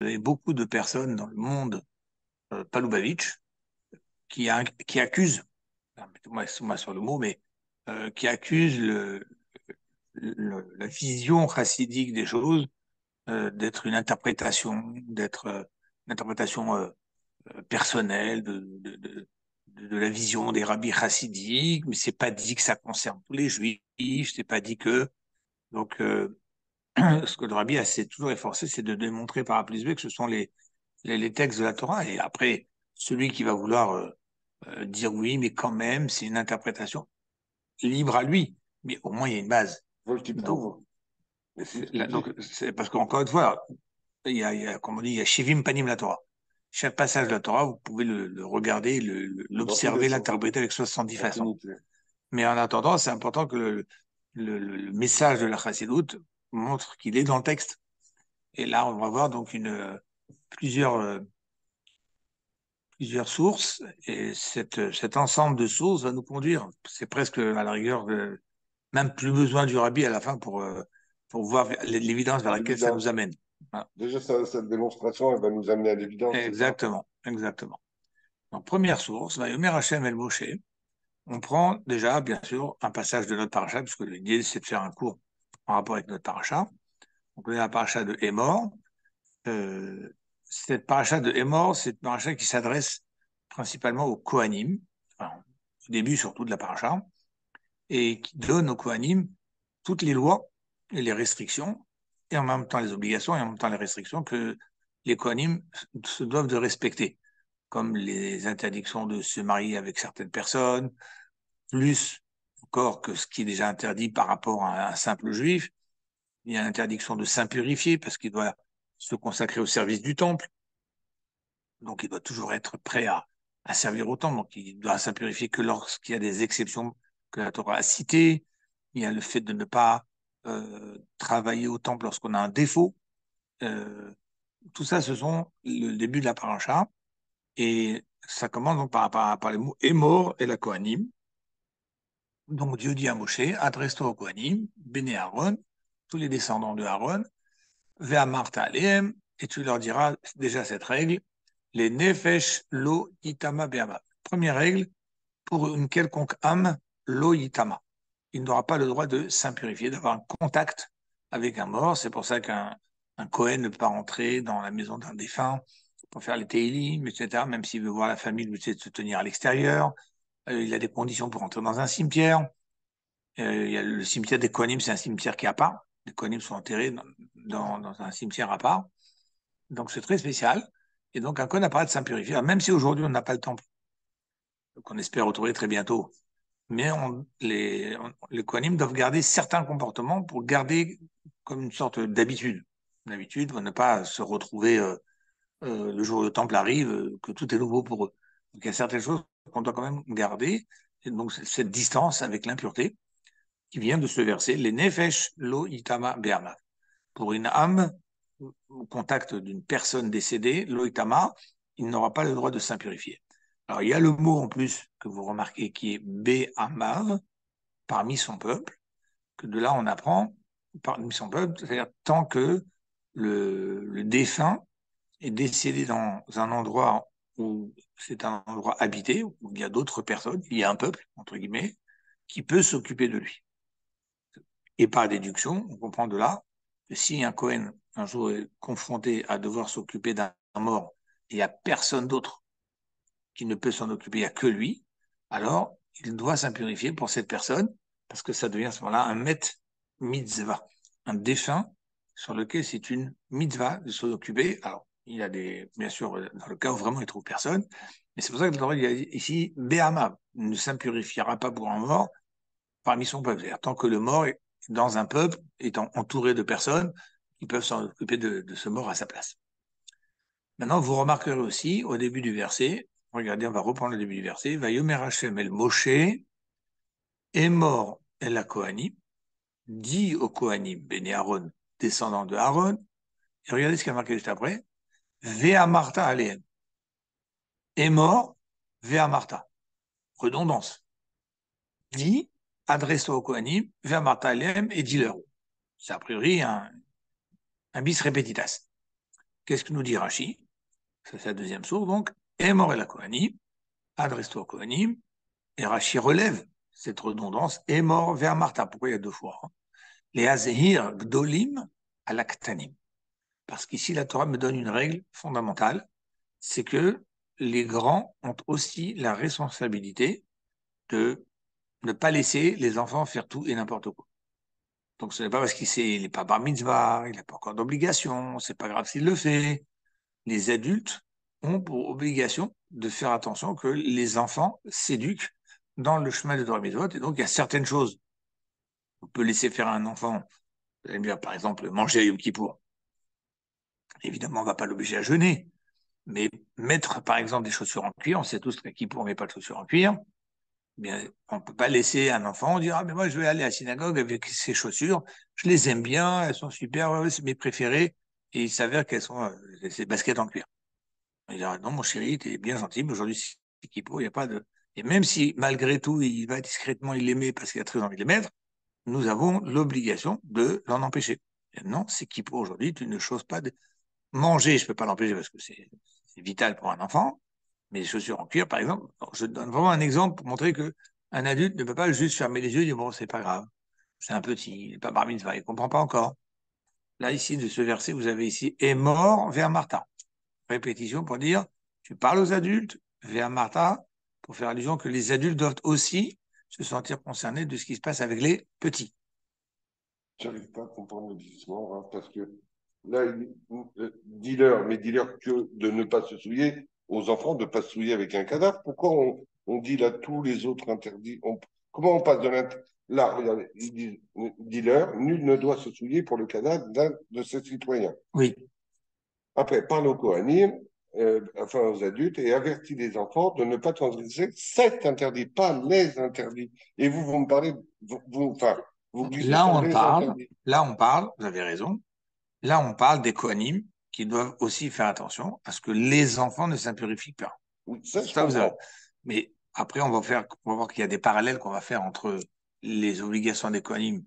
Vous avez beaucoup de personnes dans le monde Paloubavitch qui accusent, mettez-moi sur le mot, mais qui accusent la vision chassidique des choses d'être une interprétation, d'être une interprétation personnelle de la vision des rabbis chassidiques, mais c'est pas dit que ça concerne tous les juifs, c'est pas dit que. Donc, ce que le rabbi a s'est toujours efforcé, c'est de démontrer par A plus B que ce sont les textes de la Torah. Et après, celui qui va vouloir dire oui, mais quand même, c'est une interprétation libre à lui. Mais au moins, il y a une base. Vol qui Donc, prouve ce que tu dis. donc c'est parce qu'encore une fois, comme on dit, il y a Shivim Panim la Torah. Chaque passage de la Torah, vous pouvez le regarder, Dans tous les l'observer, sens, l'interpréter avec 70 façons. infinité. Mais en attendant, c'est important que le message de la Chassidoute montre qu'il est dans le texte. Et là, on va voir donc plusieurs, plusieurs sources, et cet ensemble de sources va nous conduire. C'est presque à la rigueur, même plus besoin du rabbi à la fin pour voir l'évidence vers laquelle ça nous L'évidence. amène. Voilà. Déjà, cette démonstration, elle va nous amener à l'évidence, c'est ça? Exactement, exactement. Donc, première source, Vayomer Hashem El Moshe. On prend déjà, bien sûr, un passage de notre paracha, puisque l'idée, c'est de faire un cours en rapport avec notre paracha. Donc, on a la paracha de Hémor. Euh, cette paracha de Hémor, c'est une paracha qui s'adresse principalement aux Kohanim, enfin, au début surtout de la paracha, et qui donne aux Kohanim toutes les lois et les restrictions, et en même temps les obligations, et en même temps les restrictions que les Kohanim se doivent de respecter, comme les interdictions de se marier avec certaines personnes, plus encore que ce qui est déjà interdit par rapport à un simple juif. Il y a l'interdiction de s'impurifier parce qu'il doit se consacrer au service du temple. Donc, il doit toujours être prêt à servir au temple. Donc, il doit s'impurifier que lorsqu'il y a des exceptions que la Torah a citées. Il y a le fait de ne pas travailler au temple lorsqu'on a un défaut. Euh, tout ça, ce sont le début de la paracha. Et ça commence donc par les mots Émor et la Kohanim. Donc, Dieu dit à Moshe, adresse-toi aux Kohanim, bénis Aaron, tous les descendants de Aaron, Vea Martha Aleem, et tu leur diras déjà cette règle, les nefesh lo itama be'ama. Première règle, pour une quelconque âme, lo itama. Il n'aura pas le droit de s'impurifier, d'avoir un contact avec un mort. C'est pour ça qu'un Kohen ne peut pas rentrer dans la maison d'un défunt pour faire les télim, etc. Même s'il veut voir la famille, il essaie de se tenir à l'extérieur. Il a des conditions pour entrer dans un cimetière. Il y a le cimetière des Kohanim, c'est un cimetière qui est à part. Les Kohanim sont enterrés dans un cimetière à part. Donc c'est très spécial. Et donc un Kohen n'a pas de s'impurifier, même si aujourd'hui on n'a pas le temple, qu'on espère retrouver très bientôt. Mais les Kohanim doivent garder certains comportements pour garder comme une sorte d'habitude. D'habitude, pour ne pas se retrouver le jour où le temple arrive, que tout est nouveau pour eux. Donc il y a certaines choses qu'on doit quand même garder. Et donc cette distance avec l'impureté qui vient de ce verset, les nefesh lo itama be'ama. Pour une âme au contact d'une personne décédée, lo itama, il n'aura pas le droit de s'impurifier. Alors il y a le mot en plus que vous remarquez qui est be'amav, parmi son peuple, que de là on apprend parmi son peuple, c'est-à-dire tant que le défunt est décédé dans un endroit où c'est un endroit habité, où il y a d'autres personnes, il y a un peuple, entre guillemets, qui peut s'occuper de lui. Et par déduction, on comprend de là que si un Cohen un jour est confronté à devoir s'occuper d'un mort et il n'y a personne d'autre qui ne peut s'en occuper, il n'y a que lui, alors il doit s'impurifier pour cette personne parce que ça devient à ce moment-là un met mitzvah, un défunt sur lequel c'est une mitzvah de s'en occuper. Alors, il y a bien sûr, dans le cas où vraiment il ne trouve personne, mais c'est pour ça que le Torah dit ici, Béhama ne s'impurifiera pas pour un mort parmi son peuple. C'est-à-dire, tant que le mort est dans un peuple, étant entouré de personnes qui peuvent s'en occuper de ce mort à sa place. Maintenant, vous remarquerez aussi au début du verset, regardez, on va reprendre le début du verset, va Yomer Hashem el Moshe est mort el la Kohanim, dit au Kohanim, Béné Aaron, descendant de Aaron, et regardez ce qu'il y a marqué juste après, Vea Martha Aleem, est mort, Vea Martha, redondance, dit, adresse-toi au Kohanim, Vea Martha Aleem, et dis-leur. C'est a priori un bis repetitas. Qu'est-ce que nous dit Rashi? C'est la deuxième source, donc, Emor el Kohanim, adresse-toi au Kohanim, et Rashi relève cette redondance, Emor vers Martha. Pourquoi il y a deux fois? Les Azehir Gdolim à l'Aktanim. Parce qu'ici, la Torah me donne une règle fondamentale, c'est que les grands ont aussi la responsabilité de ne pas laisser les enfants faire tout et n'importe quoi. Donc ce n'est pas parce qu'il n'est pas bar mitzvah, il n'a pas encore d'obligation, c'est pas grave s'il le fait. Les adultes ont pour obligation de faire attention que les enfants s'éduquent dans le chemin de Torah mitzvot. Et donc il y a certaines choses qu'on peut laisser faire à un enfant. Vous allez me dire, par exemple, manger à Yom Kippour. Évidemment, on ne va pas l'obliger à jeûner. Mais mettre, par exemple, des chaussures en cuir, on sait tous qu'à Kippour, on ne met pas de chaussures en cuir. Bien, on ne peut pas laisser un enfant dire, ah, mais moi, je vais aller à la synagogue avec ces chaussures. Je les aime bien, elles sont super, ouais, c'est mes préférées. Et il s'avère qu'elles sont ces baskets en cuir. Il dit, ah, non, mon chéri, t'es bien gentil, mais aujourd'hui, c'est Kippour, il n'y a pas de. Et même si, malgré tout, il va discrètement il les met parce qu'il a très envie de les mettre, nous avons l'obligation de l'en empêcher. Et non, c'est Kippour aujourd'hui, tu ne choses pas de. Manger, je ne peux pas l'empêcher parce que c'est vital pour un enfant. Mais les chaussures en cuir, par exemple, je donne vraiment un exemple pour montrer que un adulte ne peut pas juste fermer les yeux et dire bon, c'est pas grave, c'est un petit, il n'est pas bar mitzvah, il ne comprend pas encore. Là, ici, de ce verset, vous avez ici est mort vers Martha. Répétition pour dire tu parles aux adultes vers Martha pour faire allusion que les adultes doivent aussi se sentir concernés de ce qui se passe avec les petits. Je n'arrive pas à comprendre le glissement, hein, parce que là, dis-leur, mais dis-leur que de ne pas se souiller aux enfants, de ne pas se souiller avec un cadavre. Pourquoi on dit là tous les autres interdits comment on passe de l'interdit? Là, regardez, ils disent, dis-leur, nul ne doit se souiller pour le cadavre d'un de ses citoyens. Oui. Après, parle aux Kohanim, enfin aux adultes, et avertis les enfants de ne pas transgresser cet interdit, pas les interdits. Et vous me parlez, enfin, vous glissez sur les interdits. Là, on parle, vous avez raison, là, on parle des coanimes qui doivent aussi faire attention à ce que les enfants ne s'impurifient pas. Oui, ça, je Ça, vous avez. comprends. Mais après, on va voir qu'il y a des parallèles qu'on va faire entre les obligations des coanimes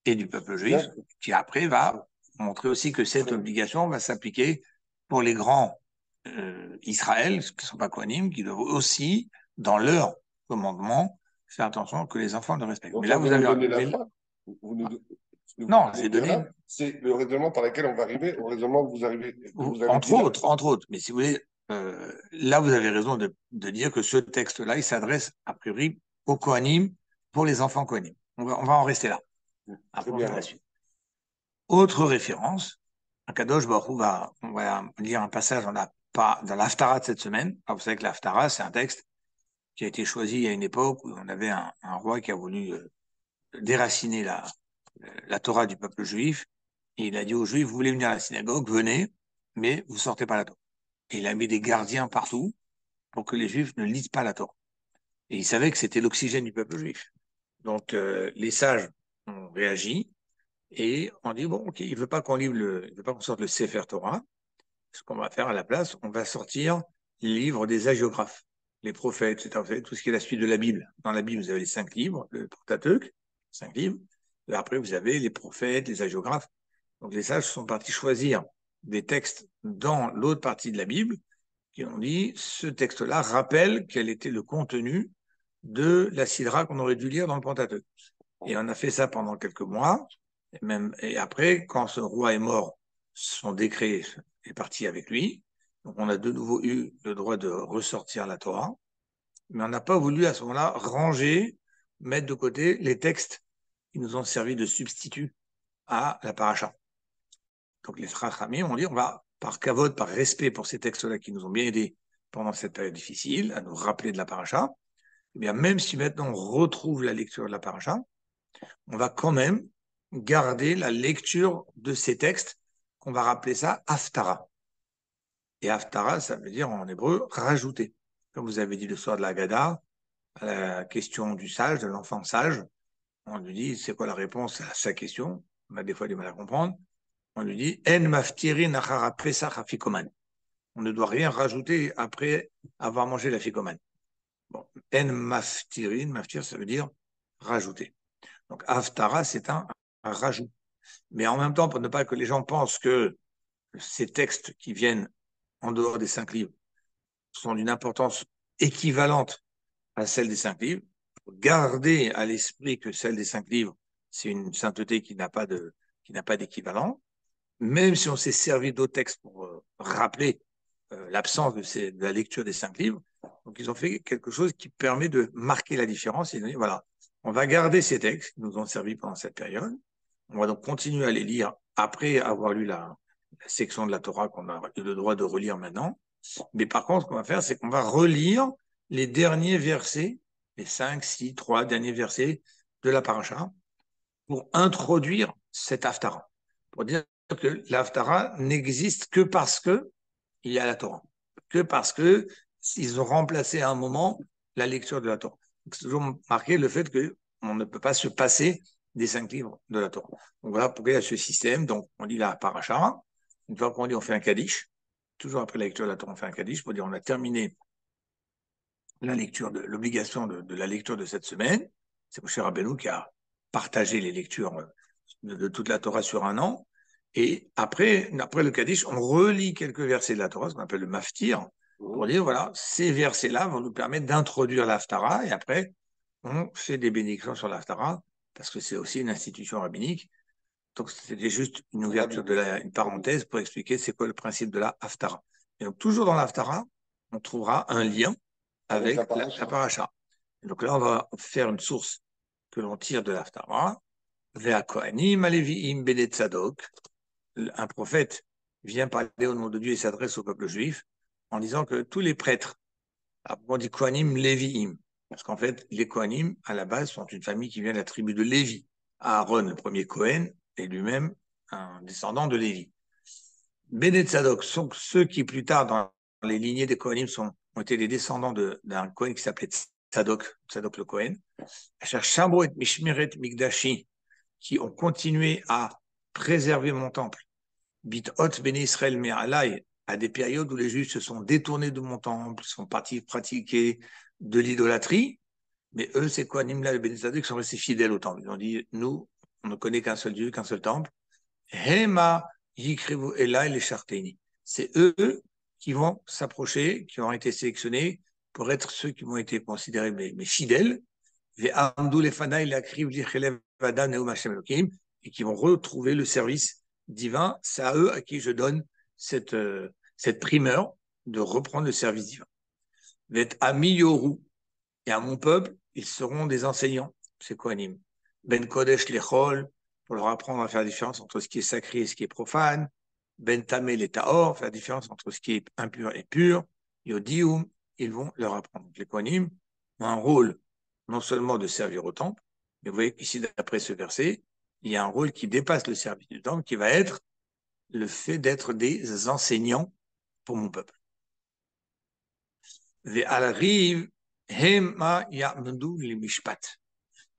et du peuple juif, qui après va montrer aussi que cette obligation va s'appliquer pour les grands Israël, qui ne sont pas coanimes, qui doivent aussi, dans leur commandement, faire attention que les enfants ne respectent. Donc mais là, là, vous vous nous avez. donnez la fin. Vous nous, ce que vous Non, venez j'ai de dire donné. là, c'est le raisonnement par lequel on va arriver, au raisonnement que vous arrivez, que vous avez dit là. Entre autres. Mais si vous voulez, là, vous avez raison de dire que ce texte-là, il s'adresse a priori aux Kohanim pour les enfants Kohanim. On va en rester là. Après, on Très verra bien. la suite. Autre référence, Akadosh Baruch Hu on va lire un passage dans l'Haftara de cette semaine. Alors, vous savez que l'Haftara, c'est un texte qui a été choisi à une époque où on avait un roi qui a voulu déraciner la Torah du peuple juif. Et il a dit aux Juifs, vous voulez venir à la synagogue, venez, mais vous sortez pas la Torah. Et il a mis des gardiens partout pour que les Juifs ne lisent pas la Torah. Et il savait que c'était l'oxygène du peuple juif. Donc les sages ont réagi et ont dit bon, ok, il veut pas il veut pas qu'on sorte le Sefer Torah. Ce qu'on va faire à la place, on va sortir les livres des hagiographes, les prophètes, etc. Vous savez, tout ce qui est la suite de la Bible. Dans la Bible, vous avez les 5 livres, le Pentateuque, 5 livres. Et après, vous avez les prophètes, les hagiographes. Donc les sages sont partis choisir des textes dans l'autre partie de la Bible qui ont dit ce texte-là rappelle quel était le contenu de la sidra qu'on aurait dû lire dans le Pentateuque. Et on a fait ça pendant quelques mois. Et après, quand ce roi est mort, son décret est parti avec lui. Donc on a de nouveau eu le droit de ressortir la Torah. Mais on n'a pas voulu à ce moment-là ranger, mettre de côté les textes qui nous ont servi de substitut à la paracha. Donc les Chachamim ont dit, on va, par kavod, par respect pour ces textes-là qui nous ont bien aidés pendant cette période difficile, à nous rappeler de la paracha, eh bien, même si maintenant on retrouve la lecture de la paracha, on va quand même garder la lecture de ces textes, qu'on va rappeler ça Haftara. Et Haftara, ça veut dire en hébreu rajouter. Comme vous avez dit le soir de la Haggadah, à la question du sage, de l'enfant sage, on lui dit c'est quoi la réponse à sa question. On a des fois du mal à comprendre. On lui dit En maftirin achara pesach afikoman. On ne doit rien rajouter après avoir mangé la ficomane. Bon, En maftirin, maftir, ça veut dire rajouter. Donc, Haftara, c'est un rajout. Mais en même temps, pour ne pas que les gens pensent que ces textes qui viennent en dehors des 5 livres sont d'une importance équivalente à celle des 5 livres. Garder à l'esprit que celle des 5 livres, c'est une sainteté qui n'a pas d'équivalent, même si on s'est servi d'autres textes pour rappeler l'absence de la lecture des 5 livres. Donc, ils ont fait quelque chose qui permet de marquer la différence et de dire, voilà, on va garder ces textes qui nous ont servi pendant cette période. On va donc continuer à les lire après avoir lu la section de la Torah qu'on a eu le droit de relire maintenant. Mais par contre, ce qu'on va faire, c'est qu'on va relire les derniers versets, les 5, 6, 3 derniers versets de la paracha pour introduire cet Haftarah, pour dire que l'Haftarah n'existe que parce que il y a la Torah, que parce que ils ont remplacé à un moment la lecture de la Torah. C'est toujours marqué le fait qu'on ne peut pas se passer des 5 livres de la Torah. Donc voilà pourquoi il y a ce système. Donc on lit la paracha, une fois qu'on lit, on fait un kaddish. Toujours après la lecture de la Torah, on fait un kaddish pour dire on a terminé la lecture l'obligation de la lecture de cette semaine. C'est Moshe Rabbeinu qui a partagé les lectures de toute la Torah sur un an. Et après le Kaddish, on relit quelques versets de la Torah, ce qu'on appelle le maftir, pour dire, voilà, ces versets-là vont nous permettre d'introduire l'Haftara, et après, on fait des bénédictions sur l'Haftara, parce que c'est aussi une institution rabbinique. Donc, c'était juste une ouverture une parenthèse pour expliquer c'est quoi le principe de la Haftara. Et donc, toujours dans l'Haftara, on trouvera un lien avec la paracha. Donc là, on va faire une source que l'on tire de l'Haftara. Vea Kohanim Aleviim Bene Tzadok. Un prophète vient parler au nom de Dieu et s'adresse au peuple juif en disant que tous les prêtres, on dit Kohanim Léviim, parce qu'en fait, les Kohanim, à la base, sont une famille qui vient de la tribu de Lévi. Aaron, le premier Kohen, est lui-même un descendant de Lévi. Bene Tzadok sont ceux qui, plus tard, dans les lignées des Kohanim, ont été les descendants d'un Kohen qui s'appelait Tzadok le Kohen. Shambro et Mishmeret Migdashi, qui ont continué à préserver mon temple. Bithot Ben Israël Me'alai, à des périodes où les Juifs se sont détournés de mon temple, sont partis pratiquer de l'idolâtrie. Mais eux, c'est quoi, Nimla et Ben Tzadok, qui sont restés fidèles au temple. Ils ont dit, nous, on ne connaît qu'un seul Dieu, qu'un seul temple. Hema Yikrevu Elai les Charteni. C'est eux qui vont s'approcher, qui ont été sélectionnés pour être ceux qui vont été considérés mes fidèles. Et qui vont retrouver le service divin. C'est à eux à qui je donne cette primeur de reprendre le service divin. Ami Yoru, et à mon peuple, ils seront des enseignants, c'est Kohanim. Ben Kodesh Lechol, pour leur apprendre à faire la différence entre ce qui est sacré et ce qui est profane. Ben Tamel et Taor, faire la différence entre ce qui est impur et pur. Yodium, ils vont leur apprendre. Les Kohanim ont un rôle non seulement de servir au temple, mais vous voyez qu'ici, d'après ce verset, il y a un rôle qui dépasse le service du temple, qui va être le fait d'être des enseignants pour mon peuple.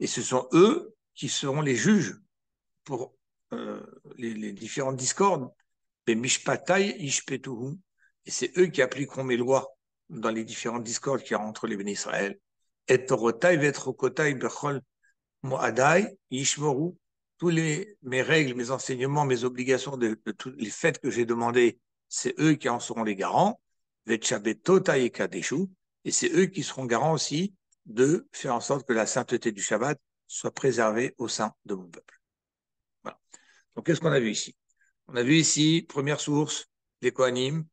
Et ce sont eux qui seront les juges pour les différentes discordes. Et c'est eux qui appliqueront mes lois dans les différentes discordes qu'il y a entre les bénis Israël. Et Torotai vetrokotai bechol moadai yishmoru. Tous mes règles, mes enseignements, mes obligations de tous les fêtes que j'ai demandées, c'est eux qui en seront les garants. Et c'est eux qui seront garants aussi de faire en sorte que la sainteté du Shabbat soit préservée au sein de mon peuple. Voilà. Donc, qu'est-ce qu'on a vu ici? On a vu ici, première source, les Kohanim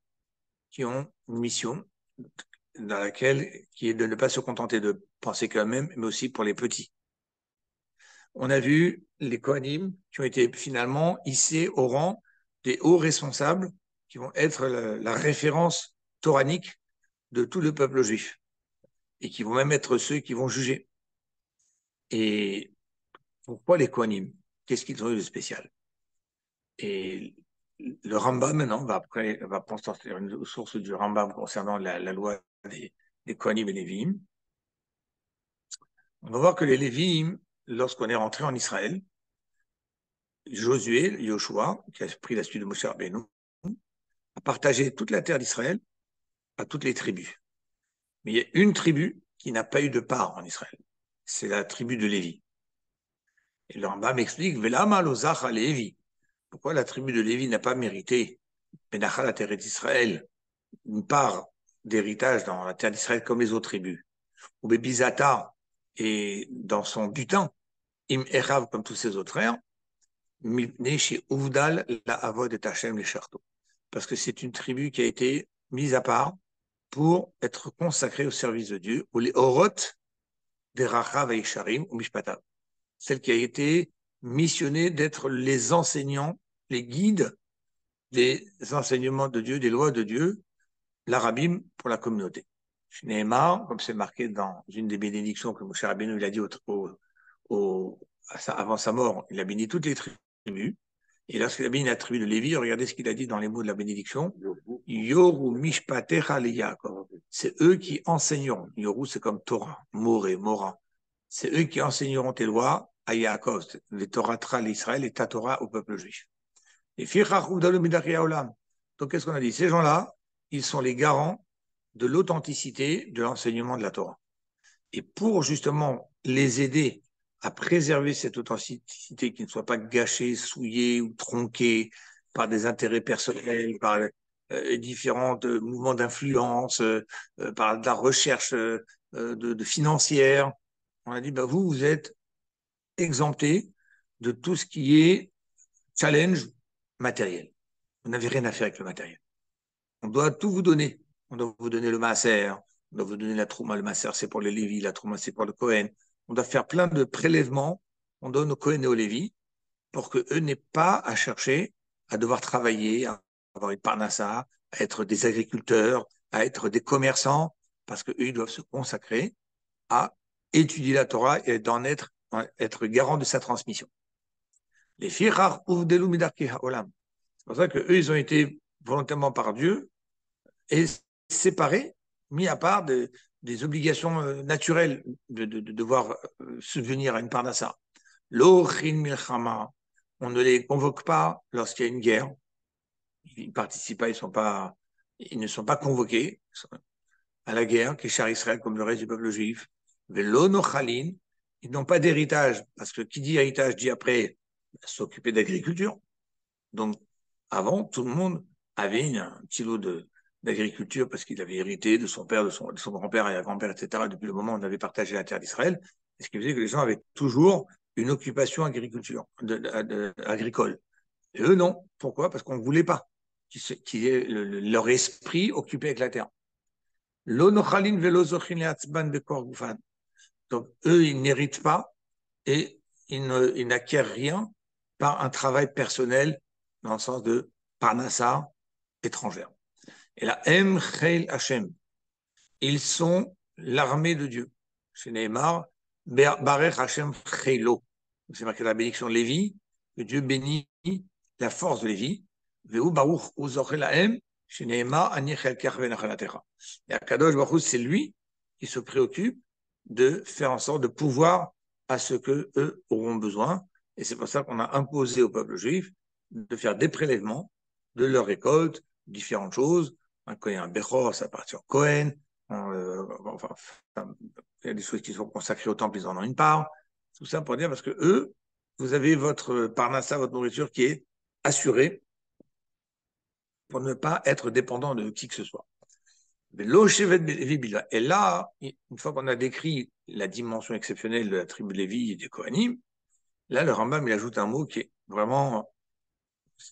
qui ont une mission dans laquelle, qui est de ne pas se contenter de penser qu'eux-mêmes, mais aussi pour les petits. On a vu les Kohanim qui ont été finalement hissés au rang des hauts responsables qui vont être la référence toranique de tout le peuple juif et qui vont même être ceux qui vont juger. Et pourquoi les Kohanim? Qu'est-ce qu'ils ont eu de spécial? Et le Rambam, maintenant, va sortir une source du Rambam concernant la loi des Kohanim et les Lévi'im. On va voir que les Lévi'im, lorsqu'on est rentré en Israël, Josué, Yoshua, qui a pris la suite de Moshe Rabbeinu, a partagé toute la terre d'Israël à toutes les tribus. Mais il y a une tribu qui n'a pas eu de part en Israël. C'est la tribu de Lévi. Et le Rambam explique, Velama lozach Lévi. Pourquoi la tribu de Lévi n'a pas mérité Menachal, la terre d'Israël, une part d'héritage dans la terre d'Israël comme les autres tribus. Ou Bébizata, et dans son butin, Im Erav, comme tous ses autres frères, Mipne chez Ouvdal, la Avod et Hachem, les Charto. Parce que c'est une tribu qui a été mise à part pour être consacrée au service de Dieu, ou les Oroth des Rachav et Isharim, ou Mishpatav. Celle qui a été missionnée d'être les enseignants, les guides des enseignements de Dieu, des lois de Dieu, l'arabim pour la communauté. Neymar, comme c'est marqué dans une des bénédictions que Moshe Rabbeinu il a dit avant sa mort, il a béni toutes les tribus. Et lorsqu'il a béni la tribu de Lévi, regardez ce qu'il a dit dans les mots de la bénédiction. Yoru mishpatecha le Yaakov. C'est eux qui enseigneront. Yoru, c'est comme Torah, Moré, Mora. C'est eux qui enseigneront tes lois à Yaakov, les Torah l'Israël et ta Torah au peuple juif. Et donc, qu'est-ce qu'on a dit? Ces gens-là, ils sont les garants de l'authenticité de l'enseignement de la Torah. Et pour justement les aider à préserver cette authenticité, qui ne soit pas gâchée, souillée ou tronquée par des intérêts personnels, par différents mouvements d'influence, par de la recherche de financière, on a dit, bah, vous êtes exemptés de tout ce qui est challenge matériel. Vous n'avez rien à faire avec le matériel. On doit tout vous donner. On doit vous donner le maaser, on doit vous donner la trouma. Le maaser, c'est pour les Lévis, la trouma, c'est pour le Kohen. On doit faire plein de prélèvements. On donne aux Kohen et aux Lévis pour qu'eux n'aient pas à chercher à devoir travailler, à avoir une parnassa, à être des agriculteurs, à être des commerçants, parce qu'eux, ils doivent se consacrer à étudier la Torah et d'en être garant de sa transmission. Les firach uvdelu midarki haolam. C'est pour ça qu'eux, ils ont été volontairement par Dieu et séparés, mis à part des obligations naturelles de devoir subvenir à une parnassa. L'ochin milchama, on ne les convoque pas lorsqu'il y a une guerre. Ils ne participent pas, ils ne sont pas convoqués à la guerre, qui est char Israël comme le reste du peuple juif. Velo nochalin, ils n'ont pas d'héritage, parce que qui dit héritage dit après s'occuper d'agriculture. Donc, avant, tout le monde avait un petit lot d'agriculture parce qu'il avait hérité de son père, de son grand-père et grand-père, etc., depuis le moment où on avait partagé la terre d'Israël. Ce qui faisait que les gens avaient toujours une occupation agricole. Et eux, non. Pourquoi? Parce qu'on ne voulait pas qu'ils aient leur esprit occupé avec la terre. Donc, eux, ils n'héritent pas et ils n'acquièrent rien par un travail personnel dans le sens de parnassa étrangère. Et là, Em Chel Hashem, ils sont l'armée de Dieu. Chez Neymar, Barech Hashem Chelo. C'est marqué dans la bénédiction de Lévi, que Dieu bénit la force de Lévi. Veu Baruch Uzochel Lahem, chez Neymar, Ani Chelkach Venachalatecha. Et Akadosh Baruch c'est lui qui se préoccupe de faire en sorte de pouvoir à ce que eux auront besoin. Et c'est pour ça qu'on a imposé au peuple juif de faire des prélèvements de leur récolte, différentes choses. Quand il y a un Bechor, ça appartient au Cohen. Enfin, il y a des choses qui sont consacrées au temple, ils en ont une part. Tout ça pour dire parce que eux, vous avez votre parnassa, votre nourriture qui est assurée pour ne pas être dépendant de qui que ce soit. Et là, une fois qu'on a décrit la dimension exceptionnelle de la tribu de Lévi et des Kohanim, là, le Rambam, il ajoute un mot qui est vraiment,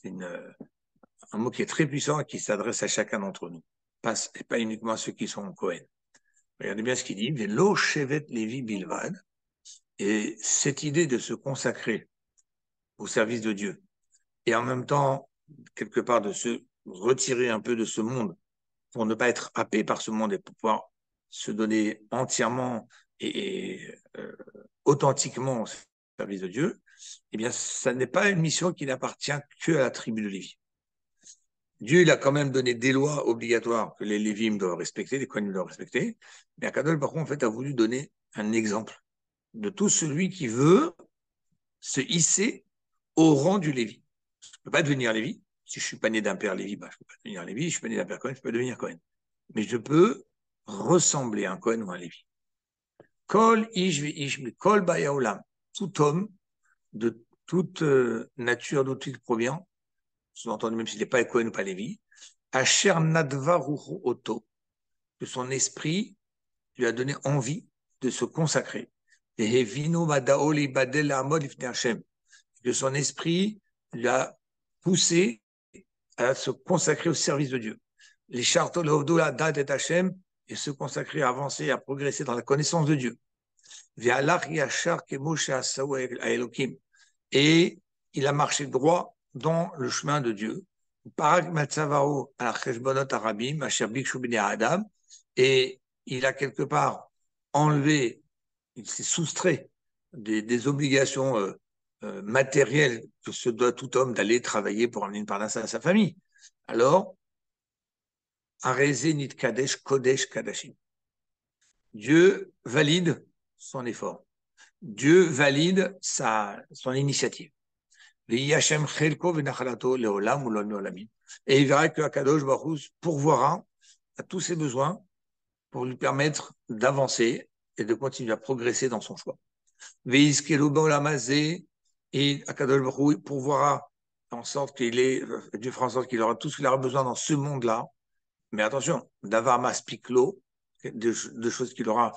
un mot qui est très puissant et qui s'adresse à chacun d'entre nous. Et pas uniquement à ceux qui sont en Kohen. Regardez bien ce qu'il dit. Velo shevet Lévi bilvad. Et cette idée de se consacrer au service de Dieu et en même temps, quelque part, de se retirer un peu de ce monde pour ne pas être happé par ce monde et pour pouvoir se donner entièrement et authentiquement au service de Dieu, eh bien, ça n'est pas une mission qui n'appartient que à la tribu de Lévi. Dieu, il a quand même donné des lois obligatoires que les Lévim doivent respecter, les Kohanim doivent respecter, mais Akadosh Baruch Hu, en fait, a voulu donner un exemple de tout celui qui veut se hisser au rang du Lévi. Je ne peux pas devenir Lévi. Si je ne suis pas né d'un père Lévi, je ne peux pas devenir Lévi. Si je suis pas né d'un père Cohen, je peux devenir Cohen. Mais je peux ressembler à un Cohen ou à un Lévi. Kol ish ish kol bayaolam. Tout homme de toute nature, d'où il provient, sous-entendu même s'il n'est pas Cohen ou pas Lévi, Asher Nadva Ruchu Oto, que son esprit lui a donné envie de se consacrer. Que son esprit lui a poussé à se consacrer au service de Dieu. Les chartes et Hashem, et se consacrer, à avancer, à progresser dans la connaissance de Dieu. Et il a marché droit dans le chemin de Dieu. Et il a quelque part enlevé, il s'est soustrait des obligations matérielles que se doit tout homme d'aller travailler pour amener une parnasse à sa famille. Alors, Arezé nit kadesh kodesh kadashim. Dieu valide son effort. Dieu valide son initiative. Et il verra que Akadosh Baruch Hu pourvoira à tous ses besoins pour lui permettre d'avancer et de continuer à progresser dans son choix. Et Akadosh Baruch Hu pourvoira en sorte Dieu fera en sorte qu'il aura tout ce qu'il aura besoin dans ce monde-là. Mais attention, d'avoir maspiklo, de choses qu'il aura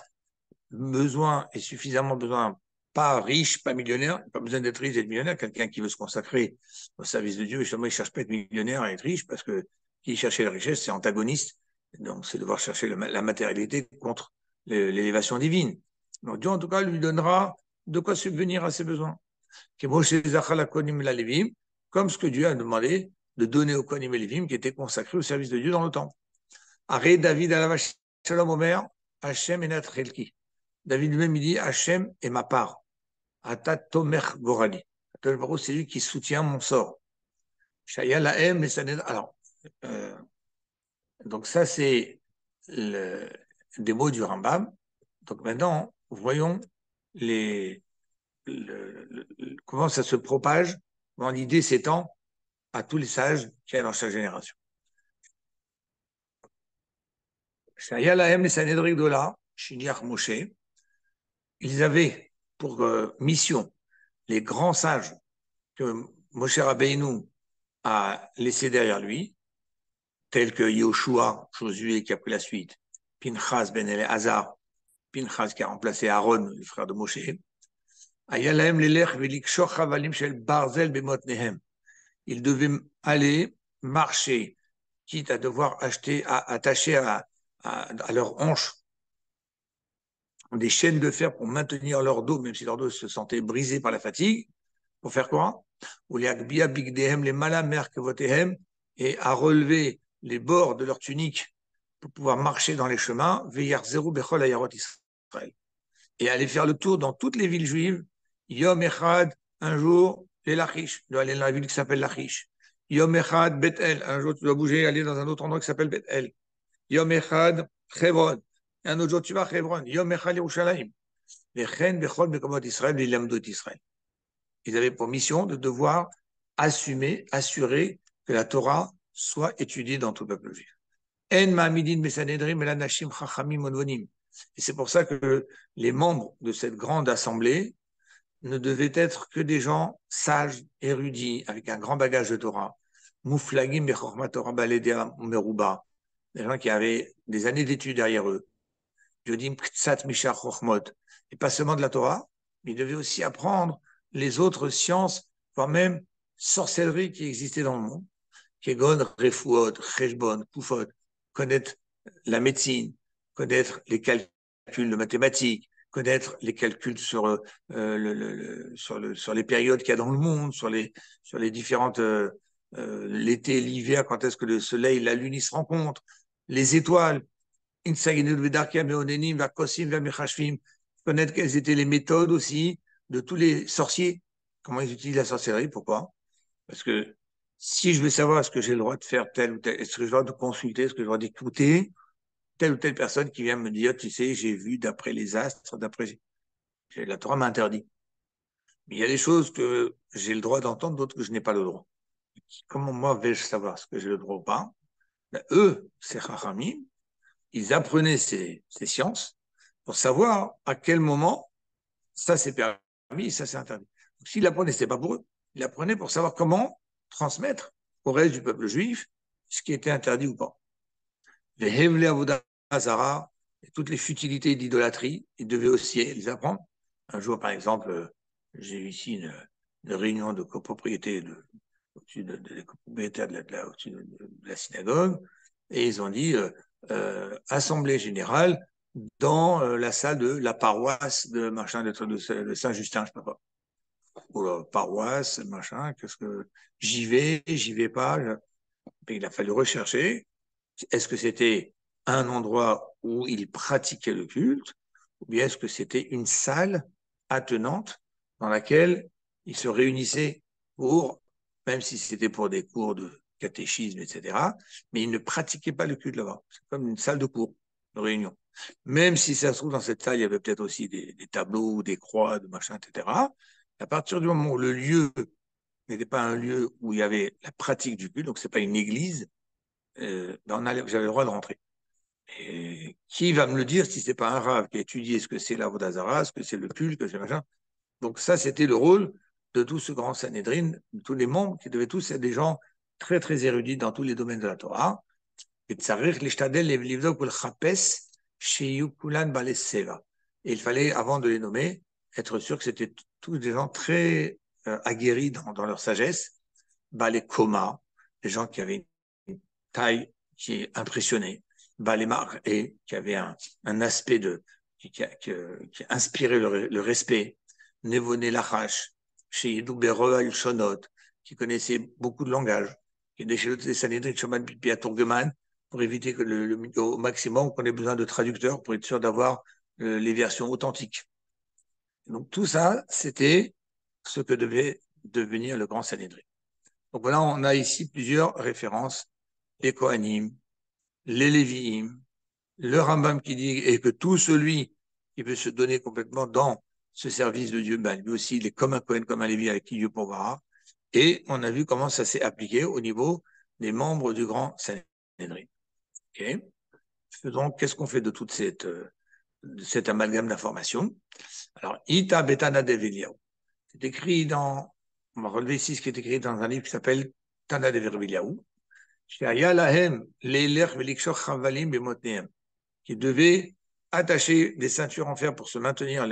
besoin et suffisamment besoin, pas riche, pas millionnaire, pas besoin d'être riche, d'être millionnaire. Quelqu'un qui veut se consacrer au service de Dieu, justement, il ne cherche pas à être millionnaire, à être riche, parce que qui cherchait la richesse, c'est antagoniste. Donc, c'est devoir chercher la matérialité contre l'élévation divine. Donc, Dieu, en tout cas, lui donnera de quoi subvenir à ses besoins. Comme ce que Dieu a demandé de donner aux Kohanim et Lévim qui étaient consacrés au service de Dieu dans le temps. Arrête David à la Shalom Omer, Hachem et Natchelki. David lui-même, il dit Hachem est ma part. Ata Tomer Gorali. C'est lui qui soutient mon sort. Shaya Lahem et Saned. Alors, donc ça, c'est des mots du Rambam. Donc maintenant, voyons comment ça se propage, comment l'idée s'étend à tous les sages qu'il y a dans chaque génération. Shaya Lahem et Saned Dola, Shiniach Moshe. Ils avaient pour mission les grands sages que Moshe Rabbeinu a laissés derrière lui, tels que Yoshua, Josué qui a pris la suite, Pinchas ben Eleazar, Pinchas qui a remplacé Aaron, le frère de Moshe. Ils devaient aller marcher, quitte à devoir attacher à leur hanche des chaînes de fer pour maintenir leur dos, même si leur dos se sentait brisé par la fatigue. Pour faire quoi? Et à relever les bords de leur tunique pour pouvoir marcher dans les chemins, et aller faire le tour dans toutes les villes juives. Yom Echad, un jour, les Lachish, tu dois aller dans la ville qui s'appelle Lachish. Yom Echad, Bethel, un jour tu dois bouger, aller dans un autre endroit qui s'appelle Bethel. Yom Echad, Hebron, un autre jour tu vas à Hebron. Yom Echad, Yerushalayim. Vechen, Bechol, Bekomot Israël, Lilamdot Israël. Ils avaient pour mission de devoir assurer que la Torah soit étudiée dans tout le peuple juif. En ma'amidin besanedrim elanashim chachamim onvonim. Et c'est pour ça que les membres de cette grande assemblée ne devaient être que des gens sages, érudits, avec un grand bagage de Torah. Mouflagim bechormat Torah baledea meruba. Des gens qui avaient des années d'études derrière eux. Yodim ktsat mishar chochmot. Et pas seulement de la Torah, mais ils devaient aussi apprendre les autres sciences, voire même sorcellerie qui existaient dans le monde. Kegon, Refuot, Cheshbon, Kufot, connaître la médecine, connaître les calculs de mathématiques, connaître les calculs sur les périodes qu'il y a dans le monde, sur les différentes l'été, l'hiver, quand est-ce que le soleil et la lune ils se rencontrent, les étoiles, connaître quelles étaient les méthodes aussi de tous les sorciers, comment ils utilisent la sorcellerie, pourquoi? Parce que si je veux savoir est-ce que j'ai le droit de faire tel ou tel, est-ce que j'ai le droit de consulter, est-ce que j'ai le droit d'écouter telle ou telle personne qui vient me dire, tu sais, j'ai vu d'après les astres, la Torah m'a interdit. Mais il y a des choses que j'ai le droit d'entendre, d'autres que je n'ai pas le droit. Comment moi vais-je savoir ce que j'ai le droit ou pas? Ben, eux, ces Chachamim, ils apprenaient ces sciences pour savoir à quel moment ça c'est permis, ça c'est interdit. Donc, s'ils l'apprenaient, ce n'était pas pour eux. Ils l'apprenaient pour savoir comment transmettre au reste du peuple juif ce qui était interdit ou pas. Les Hevle Avodah Zara, toutes les futilités d'idolâtrie, ils devaient aussi les apprendre. Un jour, par exemple, j'ai eu ici une réunion de copropriété au-dessus des copropriétaires au-dessus de la synagogue, et ils ont dit assemblée générale dans la salle de la paroisse de machin de Saint-Justin, je sais pas quoi. Ou la paroisse, machin, qu'est-ce que j'y vais pas. Il a fallu rechercher. Est-ce que c'était un endroit où il pratiquait le culte, ou bien est-ce que c'était une salle attenante dans laquelle il se réunissait pour, même si c'était pour des cours de catéchisme, etc., mais il ne pratiquait pas le culte là-bas. C'est comme une salle de cours, de réunion. Même si ça se trouve dans cette salle, il y avait peut-être aussi des tableaux, des croix, de machin, etc. À partir du moment où le lieu n'était pas un lieu où il y avait la pratique du culte, donc c'est pas une église, j'avais le droit de rentrer. Et qui va me le dire si c'est pas un rave qui a étudié ce que c'est la Vodazara, ce que c'est le culte, que c'est machin. Donc ça, c'était le rôle de tout ce grand Sanhédrin, de tous les membres qui devaient tous être des gens très très érudits dans tous les domaines de la Torah. Et il fallait, avant de les nommer, être sûr que c'était tous des gens très aguerris dans leur sagesse, les Koma, des gens qui avaient une taille qui impressionnait, les Mar et qui avait un aspect qui inspirait le respect, Nevoné Lachash, chez Yedou al Shonot, qui connaissait beaucoup de langages, qui était chez les Sanhédrin Shoman Pipi Tourgeman, pour éviter que au maximum qu'on ait besoin de traducteurs pour être sûr d'avoir les versions authentiques. Donc tout ça, c'était ce que devait devenir le grand Sanhédrin. Donc voilà, on a ici plusieurs références, les Kohanim, les Lévi'im, le Rambam qui dit et que tout celui qui veut se donner complètement dans ce service de Dieu, lui aussi, il est comme un Kohen, comme un Lévi avec qui Dieu pourvoira. Et on a vu comment ça s'est appliqué au niveau des membres du grand Sanhédrin. Okay. Donc, qu'est-ce qu'on fait de toute cet amalgame d'informations? Alors, Ita Betana Deviliaou. C'est écrit on va relever ici ce qui est écrit dans un livre qui s'appelle Tana Deviliaou. Qui devait attacher des ceintures en fer pour se maintenir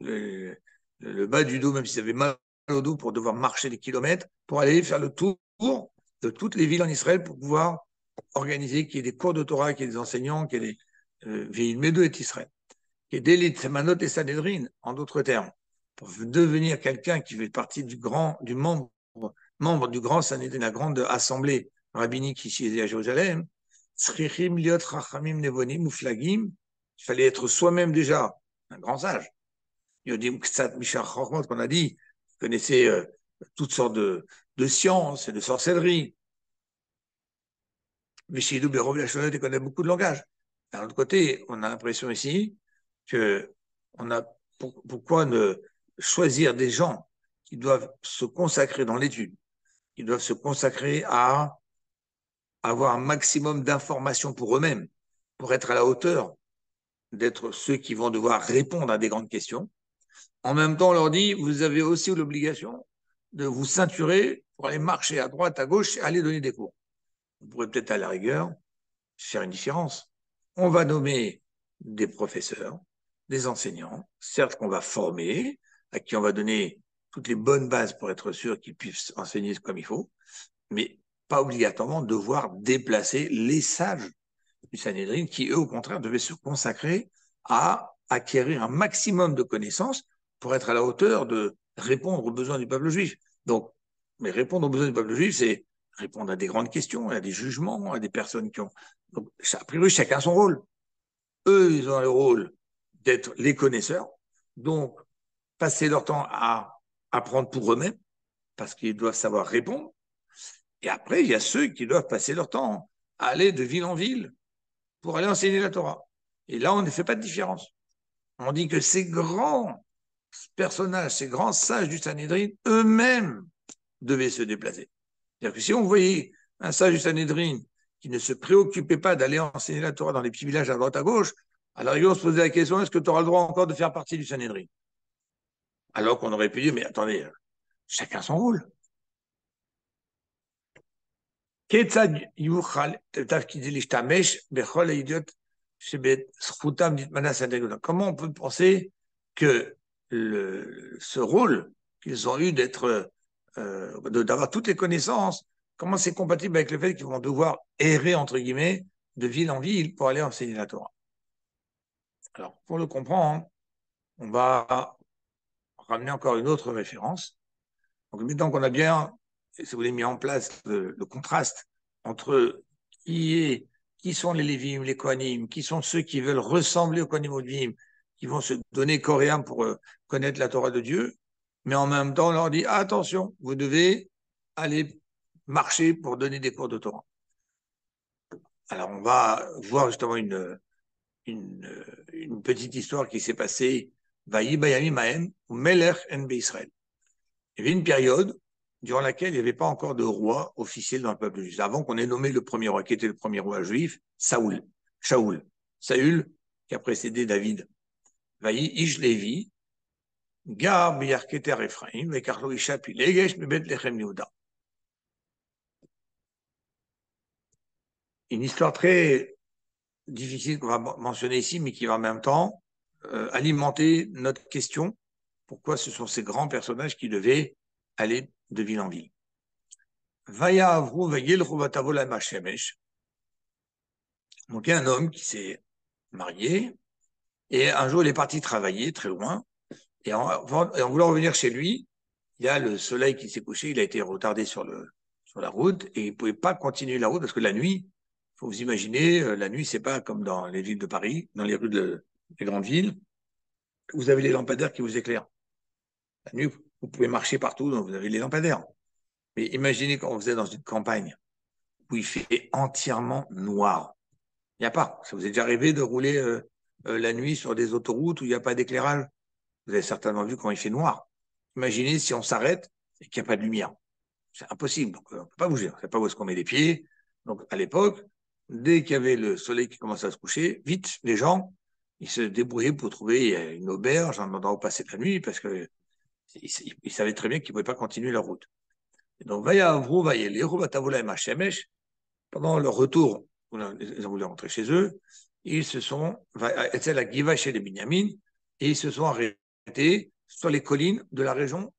le bas du dos, même s'ils avaient mal au dos, pour devoir marcher des kilomètres, pour aller faire le tour de toutes les villes en Israël pour pouvoir organiser qu'il y ait des cours de Torah, qu'il y ait des enseignants, qu'il y ait des villes Médo et Israël. Qui est d'élite, Manot et Sanhédrin, en d'autres termes, pour devenir quelqu'un qui fait partie du membre du grand Sanhédrin, la grande assemblée rabbinique ici à Jérusalem, il fallait être soi-même déjà un grand sage. Yodim Ktsat Mishar Chormot, qu'on a dit, connaissait toutes sortes de sciences et de sorcellerie. Mishidou Berov Lachonot, il connaît beaucoup de langages. D'un autre côté, on a l'impression ici que pourquoi ne choisir des gens qui doivent se consacrer dans l'étude, qui doivent se consacrer à avoir un maximum d'informations pour eux-mêmes, pour être à la hauteur d'être ceux qui vont devoir répondre à des grandes questions. En même temps, on leur dit, vous avez aussi l'obligation de vous ceinturer pour aller marcher à droite, à gauche et aller donner des cours. Vous pourrez peut-être à la rigueur faire une différence. On va nommer des professeurs, des enseignants, certes qu'on va former, à qui on va donner toutes les bonnes bases pour être sûr qu'ils puissent enseigner comme il faut, mais pas obligatoirement devoir déplacer les sages du Sanhédrin qui, eux, au contraire, devaient se consacrer à acquérir un maximum de connaissances pour être à la hauteur de répondre aux besoins du peuple juif. Donc, mais répondre aux besoins du peuple juif, c'est répondre à des grandes questions, à des jugements, à des personnes qui ont... Donc, a priori, chacun son rôle. Eux, ils ont le rôle d'être les connaisseurs, donc passer leur temps à apprendre pour eux-mêmes, parce qu'ils doivent savoir répondre. Et après, il y a ceux qui doivent passer leur temps à aller de ville en ville pour aller enseigner la Torah. Et là, on ne fait pas de différence. On dit que ces grands personnages, ces grands sages du Sanhédrin, eux-mêmes devaient se déplacer. C'est-à-dire que si on voyait un sage du Sanhédrin qui ne se préoccupait pas d'aller enseigner la Torah dans les petits villages à droite à gauche, alors on se posait la question, est-ce que tu auras le droit encore de faire partie du Sanhédrin? Alors qu'on aurait pu dire, mais attendez, chacun son rôle. כיצד יוכל תפקידי להשתמש בכל הידיעות שבזכותם להתמנס à des. Comment on peut penser que ce rôle qu'ils ont eu d'être, d'avoir toutes les connaissances, comment c'est compatible avec le fait qu'ils vont devoir errer, entre guillemets, de ville en ville pour aller enseigner la Torah. Alors, pour le comprendre, on va ramener encore une autre référence. Donc, maintenant qu'on a bien, si vous voulez, mis en place le contraste entre qui sont les Lévim, les Kohanim, qui sont ceux qui veulent ressembler aux Kohanim Lévim, qui vont se donner corps et âme pour connaître la Torah de Dieu, mais en même temps, on leur dit, attention, vous devez aller marcher pour donner des cours de Torah. Alors, on va voir justement une petite histoire qui s'est passée, Vayi Bayami Mahem, ou Melech en Israël. Il y avait une période durant laquelle il n'y avait pas encore de roi officiel dans le peuple juif. Avant qu'on ait nommé le premier roi, qui était le premier roi juif, Saül, qui a précédé David. Vayi Ish Levi, Gar Biyarketer Ephraim, Vekarlo Isha Pilegesh, Bebet Lechem Yehuda. Une histoire très difficile qu'on va mentionner ici, mais qui va en même temps alimenter notre question. Pourquoi ce sont ces grands personnages qui devaient aller de ville en ville? Donc, il y a un homme qui s'est marié et un jour il est parti travailler très loin et en voulant revenir chez lui, il y a le soleil qui s'est couché, il a été retardé sur la route et il ne pouvait pas continuer la route parce que la nuit, il faut vous imaginer, la nuit c'est pas comme dans les villes de Paris, dans les rues des grandes villes, vous avez les lampadaires qui vous éclairent. La nuit, vous pouvez marcher partout, donc vous avez les lampadaires. Mais imaginez quand vous êtes dans une campagne où il fait entièrement noir. Il n'y a pas. Ça vous est déjà arrivé de rouler la nuit sur des autoroutes où il n'y a pas d'éclairage? Vous avez certainement vu quand il fait noir. Imaginez si on s'arrête et qu'il n'y a pas de lumière. C'est impossible. Donc, on ne peut pas bouger. On ne sait pas où est-ce qu'on met les pieds. Donc, à l'époque, dès qu'il y avait le soleil qui commençait à se coucher, vite, les gens, ils se débrouillaient pour trouver une auberge, un endroit où passer la nuit, parce qu'ils savaient très bien qu'ils ne pouvaient pas continuer leur route. Et donc, pendant leur retour, ils ont voulu rentrer chez eux, ils se sont, la Giva chez les Binyamin, et ils se sont arrêtés sur les collines de la région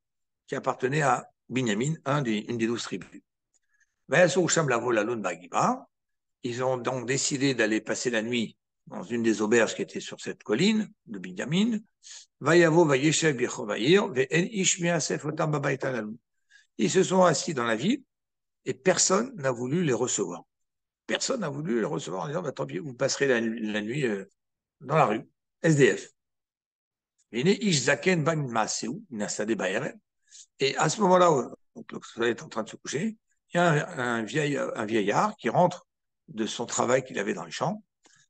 qui appartenait à Binyamin, une des 12 tribus. Ils ont donc décidé d'aller passer la nuit dans une des auberges qui était sur cette colline de Binyamin. Ils se sont assis dans la ville et personne n'a voulu les recevoir. Personne n'a voulu les recevoir en disant bah, tant pis, vous passerez la nuit dans la rue. SDF. Et à ce moment-là, donc, le soleil est en train de se coucher, il y a un vieillard qui rentre de son travail qu'il avait dans les champs.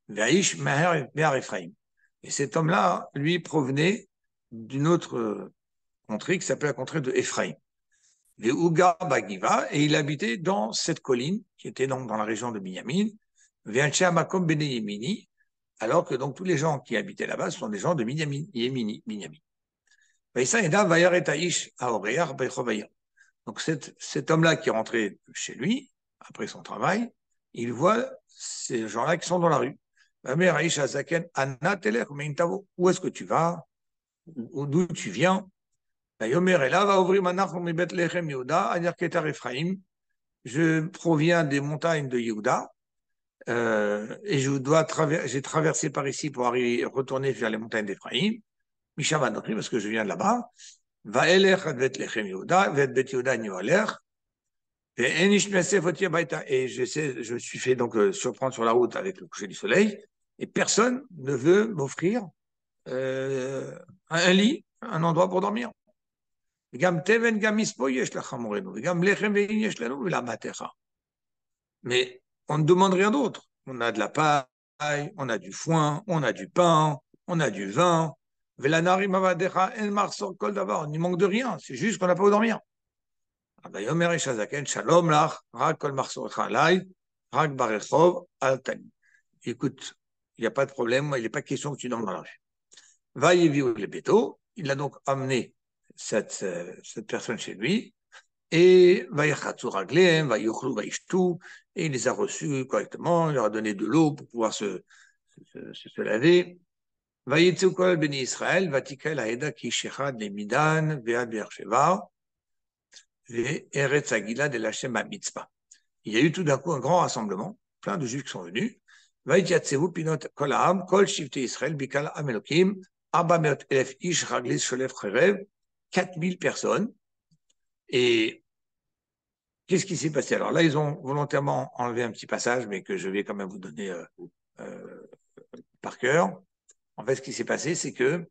Et cet homme-là, lui, provenait d'une autre contrée qui s'appelait la contrée de Ephraim. Et il habitait dans cette colline qui était donc dans la région de Binyamin, alors que donc tous les gens qui habitaient là-bas sont des gens de Binyamin. Donc cet homme-là qui est rentré chez lui après son travail, il voit ces gens-là qui sont dans la rue. Où est-ce que tu vas? D'où tu viens? Je proviens des montagnes de Yehuda et j'ai traversé par ici pour retourner vers les montagnes d'Ephraïm, parce que je viens de là-bas. Et je me suis fait donc surprendre sur la route avec le coucher du soleil et personne ne veut m'offrir un lit, un endroit pour dormir. Mais on ne demande rien d'autre. On a de la paille, on a du foin, on a du pain, on a du vin. On n'y manque de rien, c'est juste qu'on n'a pas où dormir. Écoute, il n'y a pas de problème, il n'est pas question que tu dormes dans la rue. Il a donc amené cette personne chez lui. Et il les a reçus correctement, il leur a donné de l'eau pour pouvoir se laver. ויצאו כל בני ישראל, ותקהל העדה כאיש אחד למידן ועד באר שבע, וארץ הגלעד אל השם המצפה. Il y a eu tout d'un coup un grand rassemblement, plein de juifs qui sont venus. ויתייצבו פינות כל העם, כל שבטי ישראל, בקהל עם אלוקים, 400,000 איש רגלי שולף חרב, 4,000 personnes. Et qu'est-ce qui s'est passé? Alors là, ils ont volontairement enlevé un petit passage, mais que je vais quand même vous donner par cœur. En fait, ce qui s'est passé, c'est que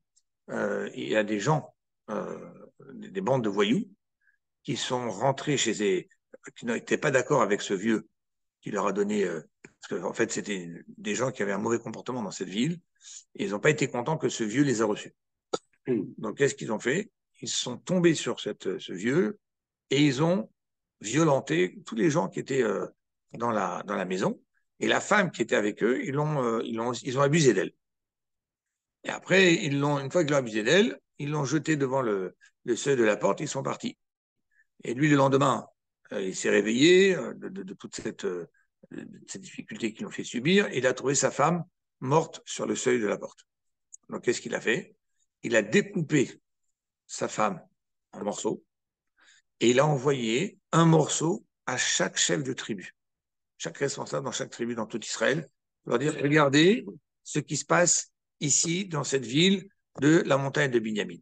il y a des gens, des bandes de voyous, qui sont rentrés chez eux, qui n'étaient pas d'accord avec ce vieux qui leur a donné, parce qu'en fait, c'était des gens qui avaient un mauvais comportement dans cette ville, et ils n'ont pas été contents que ce vieux les a reçus. Donc, qu'est-ce qu'ils ont fait? Ils sont tombés sur ce vieux, et ils ont violenté tous les gens qui étaient dans la maison, et la femme qui était avec eux, ils ont abusé d'elle. Et après, une fois qu'ils l'ont abusé d'elle, ils l'ont jeté devant le seuil de la porte, ils sont partis. Et lui, le lendemain, il s'est réveillé de toute cette difficulté qu'ils l'ont fait subir, et il a trouvé sa femme morte sur le seuil de la porte. Donc, qu'est-ce qu'il a fait? Il a découpé sa femme en morceaux, et il a envoyé un morceau à chaque chef de tribu, chaque responsable dans chaque tribu dans tout Israël, pour leur dire, regardez ce qui se passe ici, dans cette ville de la montagne de Binyamin.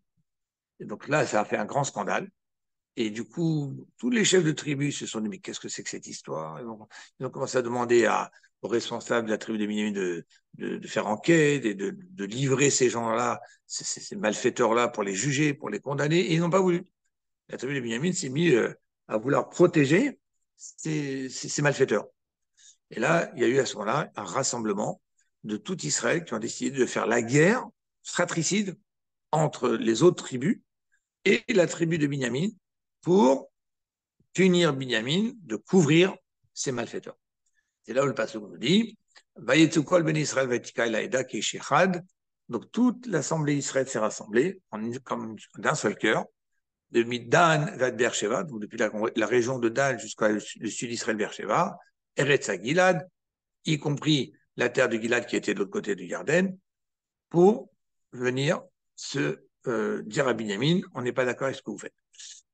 Et donc là, ça a fait un grand scandale. Et du coup, tous les chefs de tribu se sont dit, mais qu'est-ce que c'est que cette histoire? Ils ont commencé à demander aux responsables de la tribu de Binyamin de faire enquête et de livrer ces gens-là, ces malfaiteurs-là, pour les juger, pour les condamner, et ils n'ont pas voulu. La tribu de Binyamin s'est mise à vouloir protéger ces malfaiteurs. Et là, il y a eu à ce moment-là un rassemblement de tout Israël qui ont décidé de faire la guerre fratricide entre les autres tribus et la tribu de Binyamin pour punir Binyamin de couvrir ses malfaiteurs. C'est là où le passage nous dit Vayetzukol ben Israël vatika elaïda keshechad. Donc toute l'assemblée d'Israël s'est rassemblée comme d'un seul cœur, de Dan vers Beersheba, donc depuis la région de Dan jusqu'au sud d'Israël, Beersheba, Eretz Gilad, y compris la terre de Gilad qui était de l'autre côté du Yarden, pour venir se dire à Binyamin, on n'est pas d'accord avec ce que vous faites.